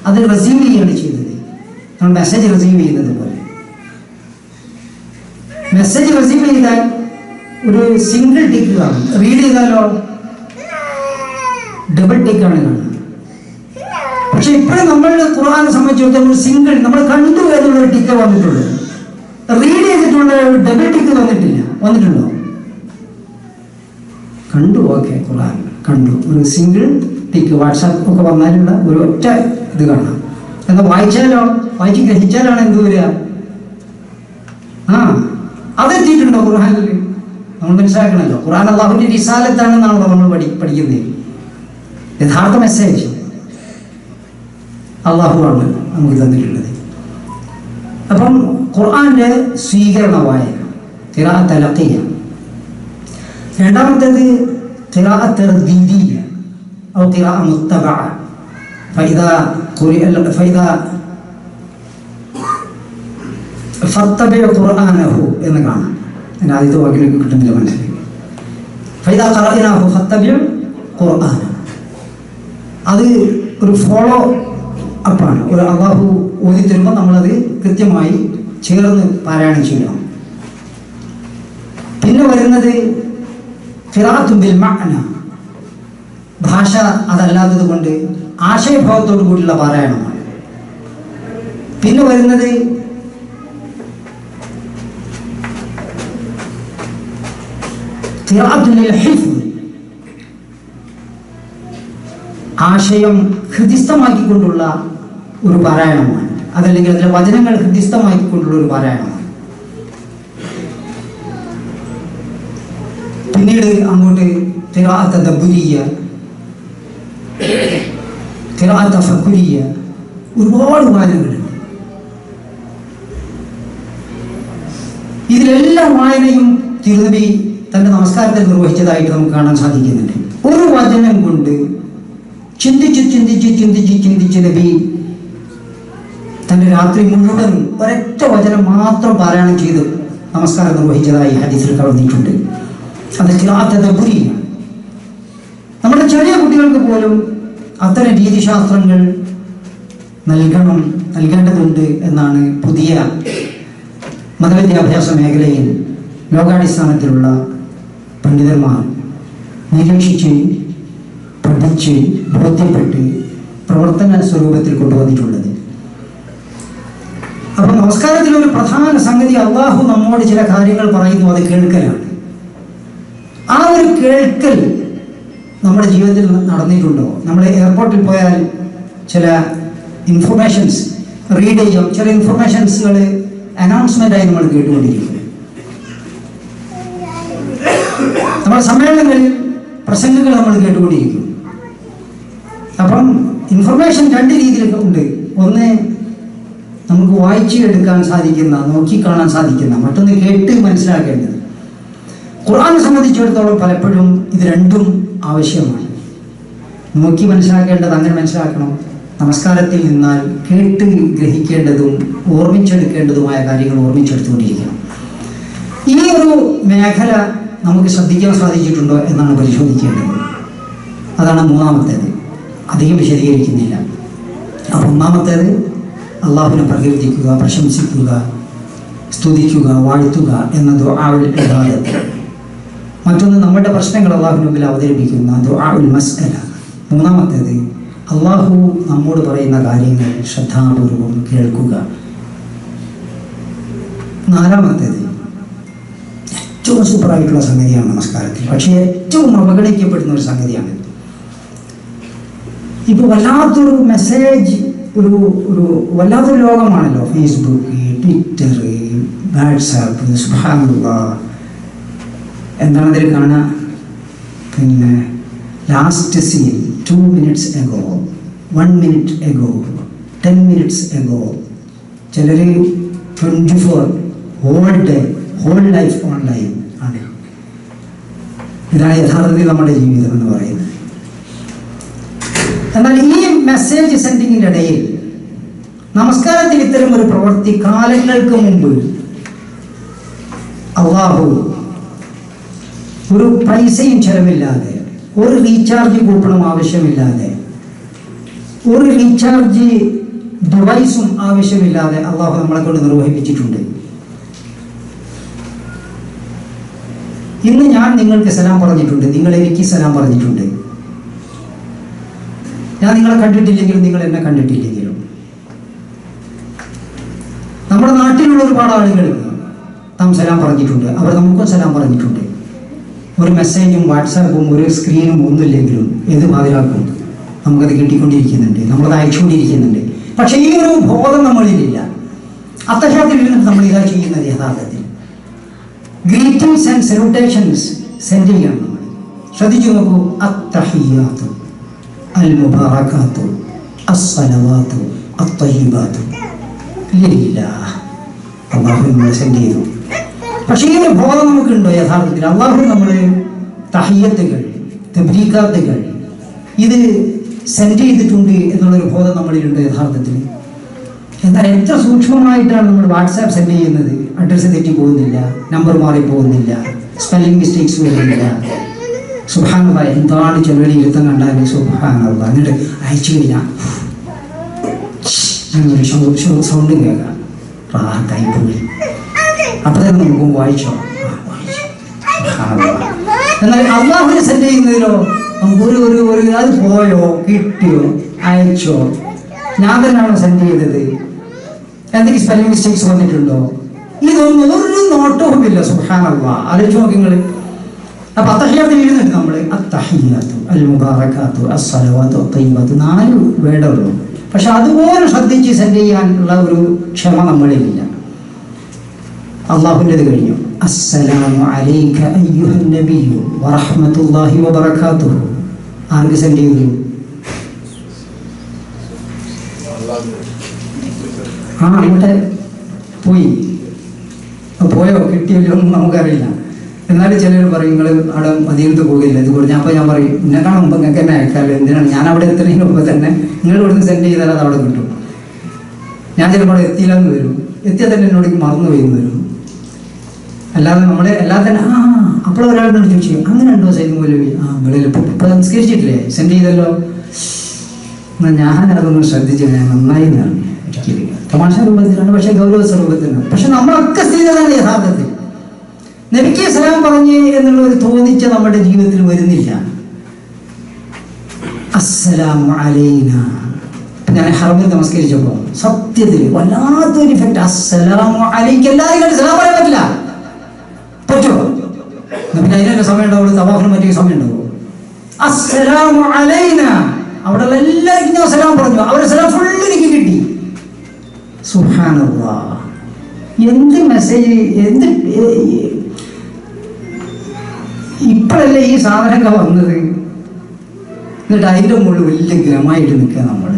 അത് റിസീവ് ചെയ്യുകയാണ് ചെയ്തത്. നമ്മൾ മെസ്സേജ് റിസീവ് ചെയ്യുന്നത് പോലെ മെസ്സേജ് റിസീവ് ചെയ്താൽ ഒരു സിംഗിൾ ടിക്ക് കാണും. റീഡ് ചെയ്താലോ ഡബിൾ ടിക്കാണ് കാണുന്നത്. പക്ഷെ ഇപ്പോഴും നമ്മൾ ഖുർആനെ സംബന്ധിച്ചിടത്തോളം ഒരു സിംഗിൾ നമ്മൾ കണ്ടു എന്നുള്ളൊരു ടിക്ക് വന്നിട്ടുള്ളൂ. റീഡ് ചെയ്തിട്ടുള്ള ഒരു ഡബിൾ ടിക്ക് വന്നിട്ടുണ്ടോ? കണ്ടു, ഓക്കെ, ഖുർആൻ കണ്ടു. ഒരു സിംഗിൾ ടിക്ക് വാട്സാപ്പ് ഒക്കെ വന്നാലുള്ള ഒരു ഒറ്റ ഇത് കാണാം. എന്നാൽ വായിച്ച് ഗ്രഹിച്ചാലാണ് എന്ത് വരിക? അതെത്തിയിട്ടുണ്ടോ ഖുർആനിൽ? നമ്മൾ മനസ്സിലാക്കണല്ലോ. ഖുർആൻ അല്ലാഹുവിന്റെ റിസാലത്താണെന്നാണല്ലോ നമ്മൾ പഠിക്കുന്നത്. യഥാർത്ഥ മെസ്സേജ് അള്ളാഹുവാണ് നമുക്ക് തന്നിട്ടുള്ളത്. അപ്പം ഖുർആന്റെ സ്വീകരണ വായന ഖിറാഅത്ത് തലഖിയ. രണ്ടാമത്തേത് ഖിറാഅത്ത് തർദീദിയ ഔ ഖിറാഅ മുത്തബഅ. ഫഇദാ ഫത്തബിഉ ഖുർആനഹു എന്ന് കാണാം. എൻ്റെ ആദ്യത്തെ വാക്കിലേക്ക് കിട്ടുന്നില്ല മനസ്സിലായി. ഫഇദാ ഖറഅനാഹു ഫത്തബിഉ ഖുർആന. അത് ഒരു ഫോളോ അപ്പാണ്. ഒരു അള്ളാഹു ഓതി തരുമ്പോൾ നമ്മളത് കൃത്യമായി ചേർന്ന് പാരായണം ചെയ്യണം. പിന്നെ വരുന്നത് ഖിറാഅത്തുൻ ബിൽ മഅന. ഭാഷ അതല്ലാത്തത് കൊണ്ട് ആശയഭാവത്തോടു കൂടിയുള്ള പാരായണമാണ്. പിന്നെ വരുന്നത് ഖിറാഅത്തുൻ ലിൽ ഹിഫ്ദ്. ആശയം ഹൃദിസ്ഥമാക്കിക്കൊണ്ടുള്ള ഒരു പാരായണമാണ്. അതല്ലെങ്കിൽ അതിലെ വചനങ്ങൾ ഹൃദിസ്ഥമാക്കിക്കൊണ്ടുള്ള ഒരു പാരായണമാണ്. പിന്നീട് അങ്ങോട്ട് ഖിറാഅത്ത് തദബ്ബുരിയ, ഖിറാഅത്ത് തഫക്കുരിയ, ഒരുപാട് വായനകളുണ്ട്. ഇതിലെല്ലാം വായനയും തിരുനബി തന്റെ നമസ്കാരത്തിൽ നിർവഹിച്ചതായിട്ട് നമുക്ക് കാണാൻ സാധിക്കുന്നുണ്ട്. ഒരു വചനം കൊണ്ട് ചിന്തിച്ച് നബി തന്റെ രാത്രി മുഴുവൻ ഒരൊറ്റ വചനം മാത്രം പാരായണം ചെയ്ത് നമസ്കാരം നിർവഹിച്ചതായി ഹദീസിൽ കടന്നിട്ടുണ്ട്. അത് ഖിറാഅത്ത് തദബ്ബുരിയ. നമ്മുടെ ചെറിയ കുട്ടികൾക്ക് പോലും അത്തരം രീതിശാസ്ത്രങ്ങൾ നൽകേണ്ടതുണ്ട് എന്നാണ് പുതിയ മതവിദ്യാഭ്യാസ മേഖലയിൽ ലോകാടിസ്ഥാനത്തിലുള്ള പണ്ഡിതന്മാർ നിരീക്ഷിച്ച് പഠിച്ച് ബോധ്യപ്പെട്ട് പ്രവർത്തന സ്വരൂപത്തിൽ കൊണ്ടുവന്നിട്ടുള്ളത്. അപ്പൊ നമസ്കാരത്തിൽ ഒരു പ്രധാന സംഗതി അള്ളാഹു നമ്മോട് ചില കാര്യങ്ങൾ പറയുന്നു, അത് കേൾക്കലാണ്. ആ ഒരു കേൾക്കൽ നമ്മുടെ ജീവിതത്തിൽ നടന്നിട്ടുണ്ടോ? നമ്മൾ എയർപോർട്ടിൽ പോയാൽ ചില ഇൻഫർമേഷൻസ് റീഡ് ചെയ്യും, ചില ഇൻഫർമേഷൻസുകൾ അനൗൺസ്മെൻ്റായി നമ്മൾ കേട്ടുകൊണ്ടിരിക്കും. നമ്മുടെ സമ്മേളനങ്ങളിൽ പ്രസംഗങ്ങൾ നമ്മൾ കേട്ടുകൊണ്ടിരിക്കും. അപ്പം ഇൻഫർമേഷൻ രണ്ട് രീതിയിലുണ്ട്. ഒന്ന് നമുക്ക് വായിച്ചെടുക്കാൻ സാധിക്കുന്ന, നോക്കിക്കാണാൻ സാധിക്കുന്ന, മറ്റൊന്ന് കേട്ട് മനസ്സിലാക്കേണ്ടത്. ഖുർആനെ സംബന്ധിച്ചിടത്തോളം പലപ്പോഴും ഇത് രണ്ടും ആവശ്യമാണ്. നോക്കി മനസ്സിലാക്കേണ്ടത് അങ്ങനെ മനസ്സിലാക്കണം. നമസ്കാരത്തിൽ നിന്നാൽ കേട്ട് ഗ്രഹിക്കേണ്ടതും ഓർമ്മിച്ചെടുക്കേണ്ടതുമായ കാര്യങ്ങൾ ഓർമ്മിച്ചെടുത്തുകൊണ്ടിരിക്കണം. ഈ ഒരു മേഖല നമുക്ക് ശ്രദ്ധിക്കാൻ സാധിച്ചിട്ടുണ്ടോ എന്നാണ് പരിശോധിക്കേണ്ടത്. അതാണ് മൂന്നാമത്തേത്. അധികം വിശദീകരിക്കുന്നില്ല. അപ്പം ഒന്നാമത്തേത് അള്ളാഹുവിനെ പ്രകീർത്തിക്കുക, പ്രശംസിക്കുക, സ്തുതിക്കുക, വാഴ്ത്തുക എന്ന ദുആഉൽ ഇബാദത്ത്. മറ്റൊന്ന് നമ്മുടെ പ്രശ്നങ്ങൾ അള്ളാഹുവിന് മുമ്പിൽ അവതരിപ്പിക്കുന്ന ദുആഉൽ മസ്അല. മൂന്നാമത്തേത് അള്ളാഹു നമ്മോട് പറയുന്ന കാര്യങ്ങൾ ശ്രദ്ധാപൂർവം കേൾക്കുക. നാലാമത്തേത് ഏറ്റവും സൂപ്പറായിട്ടുള്ള സംഗതിയാണ് നമസ്കാരത്തിൽ, പക്ഷേ ഏറ്റവും അവഗണിക്കപ്പെടുന്ന ഒരു സംഗതിയാണ്. ഇപ്പോൾ വല്ലാത്തൊരു മെസ്സേജ്, ഒരു വല്ലാത്തൊരു ലോകമാണല്ലോ ഫേസ്ബുക്ക്, ട്വിറ്റർ, വാട്സാപ്പ്. സുബ്ഹാനല്ലാഹ്, എന്താണ് അതിൽ കാണുക? പിന്നെ last scene 2 minutes ago, 1 minute ago, 10 minutes ago. ചിലർ 24 whole day, whole life online ആണ്. ഇതാണ് യഥാർത്ഥത്തിൽ നമ്മുടെ ജീവിതം എന്ന് പറയുന്നത്. എന്നാൽ ഈ മെസ്സേജ് സെൻഡിങ്ങിൻ്റെ ഇടയിൽ നമസ്കാരത്തിൽ ഇത്തരം ഒരു പ്രവൃത്തി കാലങ്ങൾക്ക് മുമ്പ് അള്ളാഹു ഒരു പൈസയും ചെലവില്ലാതെ, ഒരു റീചാർജ് കൂപ്പണും ആവശ്യമില്ലാതെ, ഒരു റീചാർജ് ഡിവൈസും ആവശ്യമില്ലാതെ അള്ളാഹു നമ്മളെ കൊണ്ട് നിർവഹിപ്പിച്ചിട്ടുണ്ട്. ഇന്ന് ഞാൻ നിങ്ങൾക്ക് സലാം പറഞ്ഞിട്ടുണ്ട്, നിങ്ങൾ എനിക്ക് സലാം പറഞ്ഞിട്ടുണ്ട്. ഞാൻ നിങ്ങളെ കണ്ടിട്ടില്ലെങ്കിലും നിങ്ങൾ എന്നെ കണ്ടിട്ടില്ലെങ്കിലും നമ്മുടെ നാട്ടിലുള്ള ഒരുപാട് ആളുകൾ നാം സലാം പറഞ്ഞിട്ടുണ്ട്, അവർ നമുക്കും സലാം പറഞ്ഞിട്ടുണ്ട്. ഒരു മെസ്സേജും വാട്സാപ്പും ഒരു സ്ക്രീനും ഒന്നുമില്ലെങ്കിലും ഏത് പാതിരാക്കും നമുക്കത് കിട്ടിക്കൊണ്ടിരിക്കുന്നുണ്ട്, നമ്മളത് അയച്ചുകൊണ്ടിരിക്കുന്നുണ്ട്. പക്ഷേ ഈ ഒരു ബോധം നമ്മളിലില്ല. അത്തഹ്യാത്തിൽ ഇരുന്നിട്ട് നമ്മൾ ഇതാ ചെയ്യുന്നത് യഥാർത്ഥത്തിൽ ഗ്രീറ്റിംഗ്സ് ആൻഡ് സല്യൂട്ടേഷൻസ് സെൻഡ് ചെയ്യണം. നമ്മൾ ശ്രദ്ധിച്ചു നോക്കൂ. അത്തഹിയ്യാത്തു അൽ മുബാറകാത്തു അസ്സലവാത്തു അത്തയ്യിബാത്തു ലില്ലാഹ്. അല്ലാഹു നമ്മളെ സെൻഡ് ചെയ്തു. പക്ഷേ ഈ ഒരു ബോധം നമുക്കുണ്ടോ യഥാർത്ഥത്തിൽ? അള്ളാഹു നമ്മൾ തഹിയ്യത്തുകൾ, തബ്രീകാത്തുകൾ ഇത് സെൻഡ് ചെയ്തിട്ടുണ്ട് എന്നുള്ളൊരു ബോധം നമ്മളിലുണ്ട് യഥാർത്ഥത്തിൽ? എന്നാൽ എത്ര സൂക്ഷ്മമായിട്ടാണ് നമ്മൾ വാട്സാപ്പ് സെൻഡ് ചെയ്യുന്നത്. അഡ്രസ്സ് തെറ്റി പോകുന്നില്ല, നമ്പർ മാറി പോകുന്നില്ല, സ്പെല്ലിംഗ് മിസ്റ്റേക്സ് വരുന്നില്ല. സുബ്ഹാനല്ലാഹ്, എന്താണ് ചെറുപടി ഇരുത്തം കണ്ടാൽ സുബ്ഹാനല്ലാഹ്. എന്നിട്ട് അയച്ചു കഴിഞ്ഞാൽ സൗണ്ട് കേൾക്കാം, റാഹത്തായി പോയി. അപ്പോഴേ നമുക്ക് വായിച്ചോ. എന്നാൽ അള്ളാഹുവിനെ സെൻഡ് ചെയ്യുന്നതിലോ നമുക്ക് ഒരു അത് പോയോ, കിട്ടിയോ, അയച്ചോ, ഞാൻ തന്നെയാണോ സെൻഡ് ചെയ്തത്, എന്തെങ്കിലും സ്പെല്ലിംഗ് മിസ്റ്റേക്സ് വന്നിട്ടുണ്ടോ, ഇതൊന്നും ഒരു നോട്ടവുമില്ല. സുബ്ഹാനല്ലാഹ്, ആലോചിച്ച് നോക്കി നിങ്ങൾ. അപ്പൊ അത്തഹിയ്യാത്തിൽ എഴുതുന്നുണ്ട് നമ്മൾ അത്തഹിയ്യാത്തു അൽ മുബാറകാത്തു അസ്സലവാത്തു അത്തയ്യിബാത്തു 4 വേർഡേ ഉള്ളൂ. പക്ഷെ അതുപോലെ ശ്രദ്ധിച്ച് സെൻഡ് ചെയ്യാനുള്ള ഒരു ക്ഷമ നമ്മളിലില്ല. അള്ളാഹുവിൻ്റെത് കഴിഞ്ഞു. അസ്സലാമു അലൈക അയ്യുഹൻ നബിയ്യു വറഹ്മത്തുള്ളാഹി വബറകാതുഹു. ആർക്ക് സെൻഡ് ചെയ്തു? അങ്ങോട്ട് പോയോ കിട്ടിയല്ലോ ഒന്നും നമുക്കറിയില്ല. എന്നാലും ചിലർ പറയും നിങ്ങൾ അവിടെ മദീനത്ത് പോകില്ല ഇത് കൊടുത്തു. അപ്പോൾ ഞാൻ പറയും എന്നെ കാണാൻ മുമ്പ് നിങ്ങൾക്ക് എന്നെ അയക്കാമല്ലോ, എന്തിനാണ് ഞാൻ അവിടെ എത്തുന്നതിന് മുമ്പ് തന്നെ നിങ്ങൾ ഇവിടുന്ന് സെൻഡ് ചെയ്താൽ അത് അവിടെ കിട്ടും. ഞാൻ ചിലപ്പോൾ എത്തിയില്ലെന്ന് വരും, എത്തിയാൽ തന്നെ എന്നോട് മറന്നു പോയെന്ന് വരും. അല്ലാതെ നമ്മളെ അല്ലാതെ തന്നെ അപ്പോൾ ഒരാളോട് ചോദിച്ചു അങ്ങനെ ഉണ്ടോ സൈൻ പോലും വെളിയിൽ ഇപ്പം സംസ്കരിച്ചിട്ടില്ലേ, സെൻഡ് ചെയ്തല്ലോ. എന്നാൽ ഞാൻ അതൊന്നും ശ്രദ്ധിച്ചു, ഞാൻ നന്നായി എന്നാണ് ഒരിക്കലും തമാശ രൂപത്തിലാണ്, പക്ഷെ ഗൗരവ സ്വരൂപത്തിലാണ്. പക്ഷെ നമ്മളൊക്കെ സ്ഥിതിയാണ് യഥാർത്ഥത്തിൽ നബിക്ക് സലാം പറഞ്ഞ് എന്നുള്ള ഒരു തോന്നിച്ച നമ്മുടെ ജീവിതത്തിൽ വരുന്നില്ല. അസ്സലാമു അലൈന. ഞാൻ ഹറമിൽ നമസ്കരിച്ചപ്പോൾ സത്യത്തിൽ വല്ലാത്തൊരു ഇഫക്റ്റ്. അസ്സലാമു അലൈക. എല്ലാവരും സലാം പറയാൻ പറ്റില്ല, പറ്റുമോ? പിന്നെ അതിനൊക്കെ സമയം ഉണ്ടാവുള്ളൂ, തവാഫിന് പറ്റിയ സമയം ഉണ്ടാവുമോ? അസ്സലാമു അലൈന. അവിടെയുള്ള എല്ലാവർക്കും ഞാൻ സലാം പറഞ്ഞു, അവരുടെ സലാം ഫുള്ള് എനിക്ക് കിട്ടി. സുബ്ഹാനല്ലാഹ്, എന്ത് മെസ്സേജ്! എന്ത് ഇപ്പോഴല്ലേ ഈ സാധനമൊക്കെ വന്നത്? എന്നിട്ട് അതിൻ്റെ മുകളിൽ വലിയ ഗ്രഹമായിട്ട് നിൽക്കുക നമ്മൾ.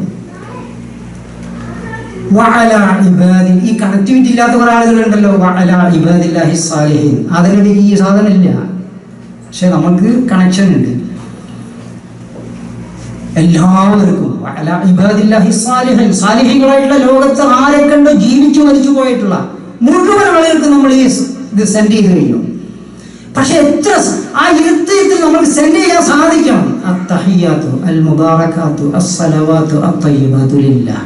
ഈ കണക്ടിവിറ്റി ഇല്ലാത്ത കുറെ ആളുകളുണ്ടല്ലോ. ഇബാദില്ലാഹി സാലിഹീൻ, അതിനിടെ ഈ സാധനം ഇല്ല. പക്ഷെ നമുക്ക് കണക്ഷൻ ഉണ്ട് എല്ലാവർക്കും. ഇബാദില്ലാഹി സാലിഹീൻ, സാലിഹീങ്ങളായിട്ടുള്ള ലോകത്ത് ആരെ കണ്ടോ ജീവിച്ചു മരിച്ചു പോയിട്ടുള്ള മുഴുവൻ ആളുകൾക്ക് നമ്മൾ ഇത് സെൻഡ് ചെയ്ത് കഴിഞ്ഞു. പക്ഷെ എത്ര ആ ഇരുത്തത്തിൽ നമുക്ക് സെൻഡ് ചെയ്യാൻ സാധിക്കണം. അത്തഹിയ്യാത്തു അൽ മുബാറകാത്തു അസ്സലവാത്തു അത്തയ്യിബാത്തു ലില്ലാഹ്.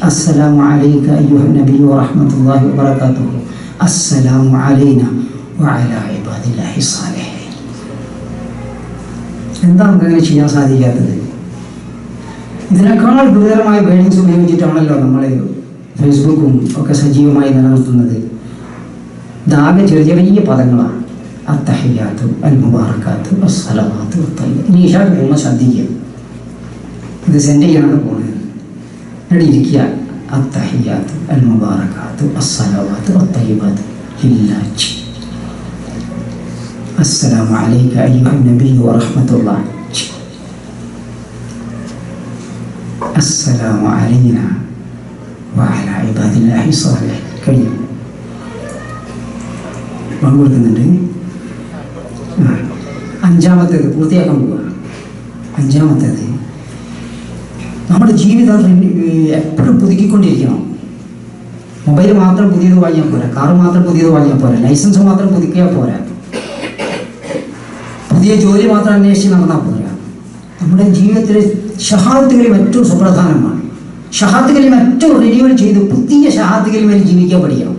അസ്സലാമു അലൈക അയ്യുഹൻ നബിയ്യു വറഹ്മത്തുള്ളാഹി വബറകാതുഹു. അസ്സലാമു അലൈനാ വഅലാ ഇബാദില്ലാഹി സ്സാലിഹീൻ. എന്താ നമുക്കങ്ങനെ ചെയ്യാൻ സാധിക്കാത്തത്? ഇതിനേക്കാൾ ഗുരുതരമായ വേർഡിങ്സ് ഉപയോഗിച്ചിട്ടാണല്ലോ നമ്മൾ ഫേസ്ബുക്കും ഒക്കെ സജീവമായി നിലനിർത്തുന്നത്. ഇതാകെ ചെറിയ ചെറിയ പദങ്ങളാണ്. അത്തഹിയ്യാത്തു അൽ മുബാറകാത്തു അസ്സലവാത്തു അത്തയ്യിബാത്തു. ഇനി ഇശാ പോകുമ്പോൾ ശ്രദ്ധിക്കുക, ഇത് സെൻഡ് ചെയ്യാനാണ് പോകുന്നത്. ഇവിടെ ഇരിക്കുക. അത്തഹിയ്യാത്തു അൽ മുബാറകാത്തു അസ്സലവാത്തു അത്തയ്യിബാത്തു ലില്ലാഹി. അസ്സലാമു അലൈക അയ്യുഹൻ നബിയ്യു വറഹ്മത്തുള്ളാഹി. അസ്സലാമു അലൈനാ വഅലാ ഇബാദില്ലാഹി സ്സാലിഹീൻ. കഴിഞ്ഞു. കൊടുക്കുന്നുണ്ട്. അഞ്ചാമത്തേത് പൂർത്തിയാക്കാൻ പോവുക. അഞ്ചാമത്തേത്, നമ്മുടെ ജീവിതം എപ്പോഴും പുതുക്കിക്കൊണ്ടിരിക്കണം. മൊബൈൽ മാത്രം പുതിയത് വാങ്ങിയാൽ പോരാ, കാറ് മാത്രം പുതിയത് വാങ്ങിയാൽ പോരാ, ലൈസൻസ് മാത്രം പുതുക്കിയാൽ പോരാ, പുതിയ ജോലി മാത്രം അന്വേഷിച്ച് നടന്നാൽ പോരാ. നമ്മുടെ ജീവിതത്തിലെ ഷഹാദത്ത് കലിമ ഏറ്റവും സുപ്രധാനമാണ്. ഷഹാദത്ത് കലിമ ഏറ്റവും റിന്യൂവൽ ചെയ്ത് പുതിയ ഷഹാദത്ത് കലിമയിൽ ജീവിക്കാൻ പഠിക്കണം.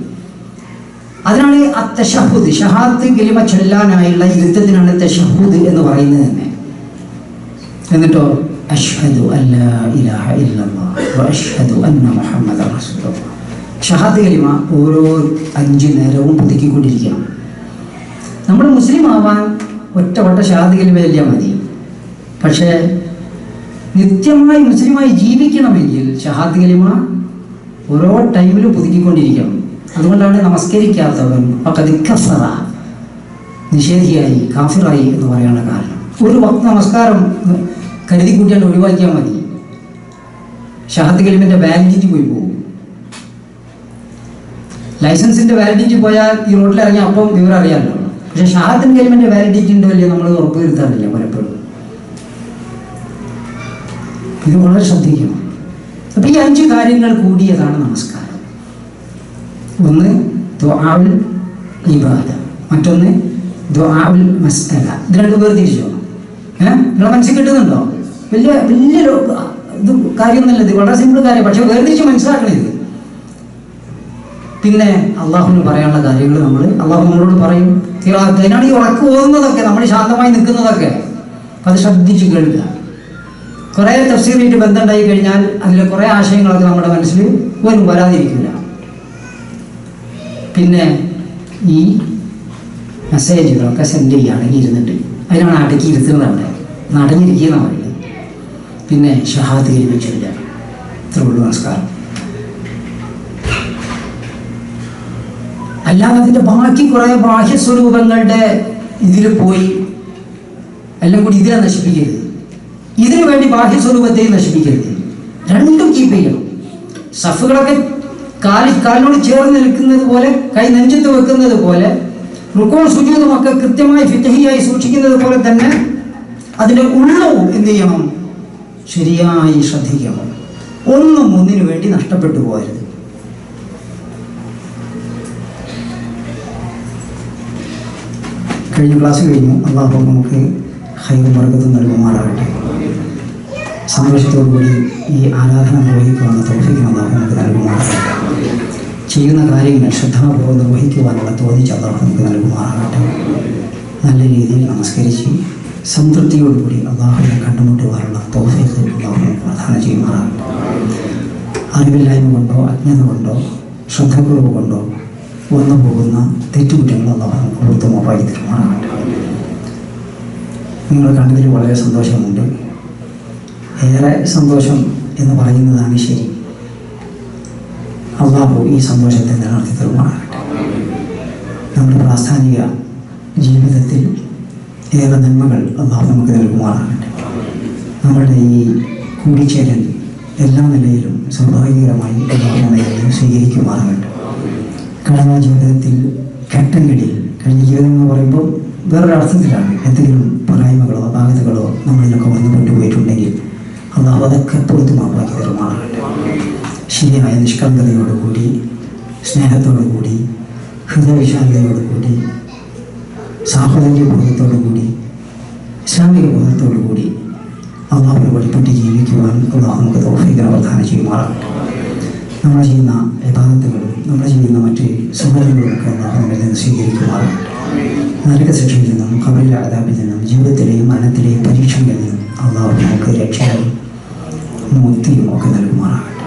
അതിനാണ് അത്തശഹുദ്, ഷഹാദത്ത് കലിമ ചൊല്ലാനായുള്ള യുദ്ധത്തിനാണ് തശഹുദ് എന്ന് പറയുന്നത് തന്നെ. എന്നിട്ടോ അഷ്ഹദു അല്ലാ ഇലാഹ ഇല്ലല്ലാഹ് വ അഷ്ഹദു അന്ന മുഹമ്മദൻ റസൂലുള്ളാഹ്. ഷഹാദത്ത് കലിമ ഓരോ 5 നേരവും പുതുക്കിക്കൊണ്ടിരിക്കണം. നമ്മൾ മുസ്ലിം ആവാൻ ഒറ്റവട്ട ഷഹാദത്ത് കലിമ ചൊല്ലിയാൽ മതി. പക്ഷേ നിത്യമായി മുസ്ലിമായി ജീവിക്കണമെങ്കിൽ ഷഹാദത്ത് കലിമ ഓരോ ടൈമിലും പുതുക്കിക്കൊണ്ടിരിക്കണം. അതുകൊണ്ടാണ് നമസ്കരിക്കാത്തവൻ ഫഖദ് കഫറ, നിഷേധിയായി, കാഫിറായി എന്ന് പറയാനുള്ള കാരണം. ഒരു വക്ത നമസ്കാരം കരുതി കൂട്ടിയാൽ ഒഴിവാക്കിയാൽ മതി, ഷഹാദത്ത് കലിമയുടെ വാലിഡിറ്റി പോയി പോകും. ലൈസൻസിന്റെ വാലിഡിറ്റി പോയാൽ ഈ റോഡിൽ ഇറങ്ങി അപ്പം വിവരം അറിയാമല്ലോ. പക്ഷെ ഷഹാദത്ത് കലിമയുടെ വാലിഡിറ്റി ഉണ്ടോ ഇല്ലയോ നമ്മൾ ഉറപ്പുവരുത്താറില്ല പലപ്പോഴും. ഇത് വളരെ ശ്രദ്ധിക്കണം. അപ്പൊ ഈ 5 കാര്യങ്ങൾ കൂടിയതാണ് നമസ്കാരം. ഒന്ന് ദുആഉൽ ഇബാദ, മറ്റൊന്ന് ദുആഉൽ മസ്അല. ഇത് രണ്ടും വേർതിരിച്ചോ? നിങ്ങളെ മനസ്സിൽ കിട്ടുന്നുണ്ടോ? വലിയ വലിയ ഇത് കാര്യമൊന്നുമല്ല, ഇത് വളരെ സിമ്പിൾ കാര്യം. പക്ഷെ വേർതിരിച്ച് മനസ്സിലാക്കണം ഇത്. പിന്നെ അള്ളാഹുവിന് പറയാനുള്ള കാര്യങ്ങൾ അള്ളാഹു നമ്മളോട് പറയും. അതിനാണ് ഈ ഉറക്ക് പോകുന്നതൊക്കെ, നമ്മൾ ശാന്തമായി നിൽക്കുന്നതൊക്കെ. അപ്പം അത് ശ്രദ്ധിച്ച് കേൾക്കുക. കുറേ തഫ്സീറായിട്ട് ബന്ധമുണ്ടായി കഴിഞ്ഞാൽ അതിലെ കുറേ ആശയങ്ങളൊക്കെ നമ്മുടെ മനസ്സിൽ പോലും വരാതിരിക്കില്ല. പിന്നെ ഈ മെസ്സേജുകളൊക്കെ സെൻഡ് ചെയ്യുകയാണെങ്കിൽ ഇരുന്നിട്ട് അതിനാണ് അടക്കി ഇരുത്തുന്നത്. അവിടെ നടഞ്ഞിരിക്കുന്ന പറയുന്നത്. പിന്നെ ഷഹാദത്ത് കലിമ ചൊല്ലുക. ഇത്രേ ഉള്ളൂ നമസ്കാരം. അല്ലാതെ അതിൻ്റെ ബാക്കി കുറേ ബാഹ്യസ്വരൂപങ്ങളുടെ ഇതിൽ പോയി എല്ലാം കൂടി ഇതിനെ നശിപ്പിക്കരുത്. ഇതിനു വേണ്ടി ബാഹ്യസ്വരൂപത്തെയും നശിപ്പിക്കരുത്. രണ്ടും കീപ്പ് ചെയ്യണം. സഫുകളൊക്കെ കാലിനോട് ചേർന്ന് നിൽക്കുന്നത് പോലെ, കൈ നെഞ്ചത്ത് വെക്കുന്നത് പോലെ, റുക്കൂ സുജൂദുമൊക്കെ കൃത്യമായി ഫിത്ഹിയായി സൂക്ഷിക്കുന്നത് പോലെ തന്നെ അതിൻ്റെ ഉള്ളവും എന്ത് ചെയ്യണം? ശരിയായി ശ്രദ്ധിക്കണം. ഒന്നും ഒന്നിനു വേണ്ടി നഷ്ടപ്പെട്ടു പോകരുത്. കഴിഞ്ഞ ക്ലാസ് കഴിഞ്ഞു. അള്ളാഹു നമുക്ക് ഹൈറും ബർക്കത്തും നൽകുമാറാകട്ടെ. സന്തോഷത്തോടുകൂടി ഈ ആരാധന നിർവഹിക്കുവാനുള്ള തൗഫീഖ് അള്ളാഹു നമുക്ക് നൽകുമാറാകട്ടെ. ചെയ്യുന്ന കാര്യങ്ങൾ ശ്രദ്ധാപൂർവ്വം നിർവഹിക്കുവാനുള്ള തോന്നിച്ച് അള്ളാഹു നമുക്ക് നൽകുമാറാകട്ടെ. നല്ല രീതിയിൽ നമസ്കരിച്ച് സംതൃപ്തിയോടുകൂടി അള്ളാഹുവിനെ കണ്ടുമുട്ടുവാനുള്ള തൗഫീഖ് അള്ളാഹു നമുക്ക് പ്രദാനം ചെയ്യുമാറാകട്ടെ. അറിവില്ലായ്മ കൊണ്ടോ അജ്ഞത കൊണ്ടോ ശ്രദ്ധക്കുറവ് കൊണ്ടോ വന്നു പോകുന്ന തെറ്റുകുറ്റങ്ങൾ അള്ളാഹു നമുക്ക് പൂർത്തമായി തീരുമാനമാകട്ടെ. നിങ്ങൾ കണ്ടതിൽ വളരെ സന്തോഷമുണ്ട്. ഏറെ സന്തോഷം എന്ന് പറയുന്നതാണ് ശരി. അള്ളാഹു ഈ സന്തോഷത്തെ നിലനിർത്തി തരുമാറാകട്ടെ. നമ്മുടെ പ്രാസ്ഥാനിക ജീവിതത്തിൽ ഏറെ നന്മകൾ അള്ളാഹു നമുക്ക് നൽകുമാറാകട്ടെ. നമ്മളുടെ ഈ കൂടിച്ചേരൽ എല്ലാ നിലയിലും സ്വാഭാവികമായി അള്ളാഹു നമ്മെ സ്വീകരിക്കുമാറാകട്ടെ. കഴിഞ്ഞ ജീവിതത്തിൽ ഘട്ടങ്ങളിൽ, കഴിഞ്ഞ ജീവിതം എന്ന് പറയുമ്പോൾ വേറൊരർത്ഥത്തിലാണ്, എന്തെങ്കിലും പോരായ്മകളോ അപാകതകളോ നമ്മളിലൊക്കെ വന്നു കൊണ്ടുപോയിട്ടുണ്ടെങ്കിൽ അള്ളാഹു അതൊക്കെ പുറത്തു മാപ്പാക്കി തരുമാറാകട്ടെ. ശരിയായ നിഷ്കളങ്കതയോടുകൂടി, സ്നേഹത്തോടുകൂടി, ഹൃദയവിശാലതയോടുകൂടി, സാഹോദര്യ ബോധത്തോടുകൂടി, ഇസ്ലാമിക ബോധത്തോടുകൂടി അള്ളാഹുവിനെ വഴിപ്പെട്ട് ജീവിക്കുവാൻ അള്ളാഹു നമുക്ക് തൗഫീഖ് പ്രദാനം ചെയ്യുമാറാകട്ടെ. നമ്മൾ ചെയ്യുന്ന ഇബാദത്തുകളും നമ്മൾ ചെയ്യുന്ന മറ്റ് സുഖങ്ങളുമൊക്കെ അള്ളാഹു നമ്മിൽ നിന്ന് സ്വീകരിക്കുമാറാകട്ടെ. നരകശിക്ഷയിൽ നിന്നും ഖബറിലെ അദാബിൽ നിന്നും ജീവിതത്തിലെയും മരണത്തിലെയും പരീക്ഷണങ്ങളിൽ നിന്നും അള്ളാഹു നമുക്ക് രക്ഷയും മുക്തിയും ഒക്കെ നൽകുമാറാകട്ടെ.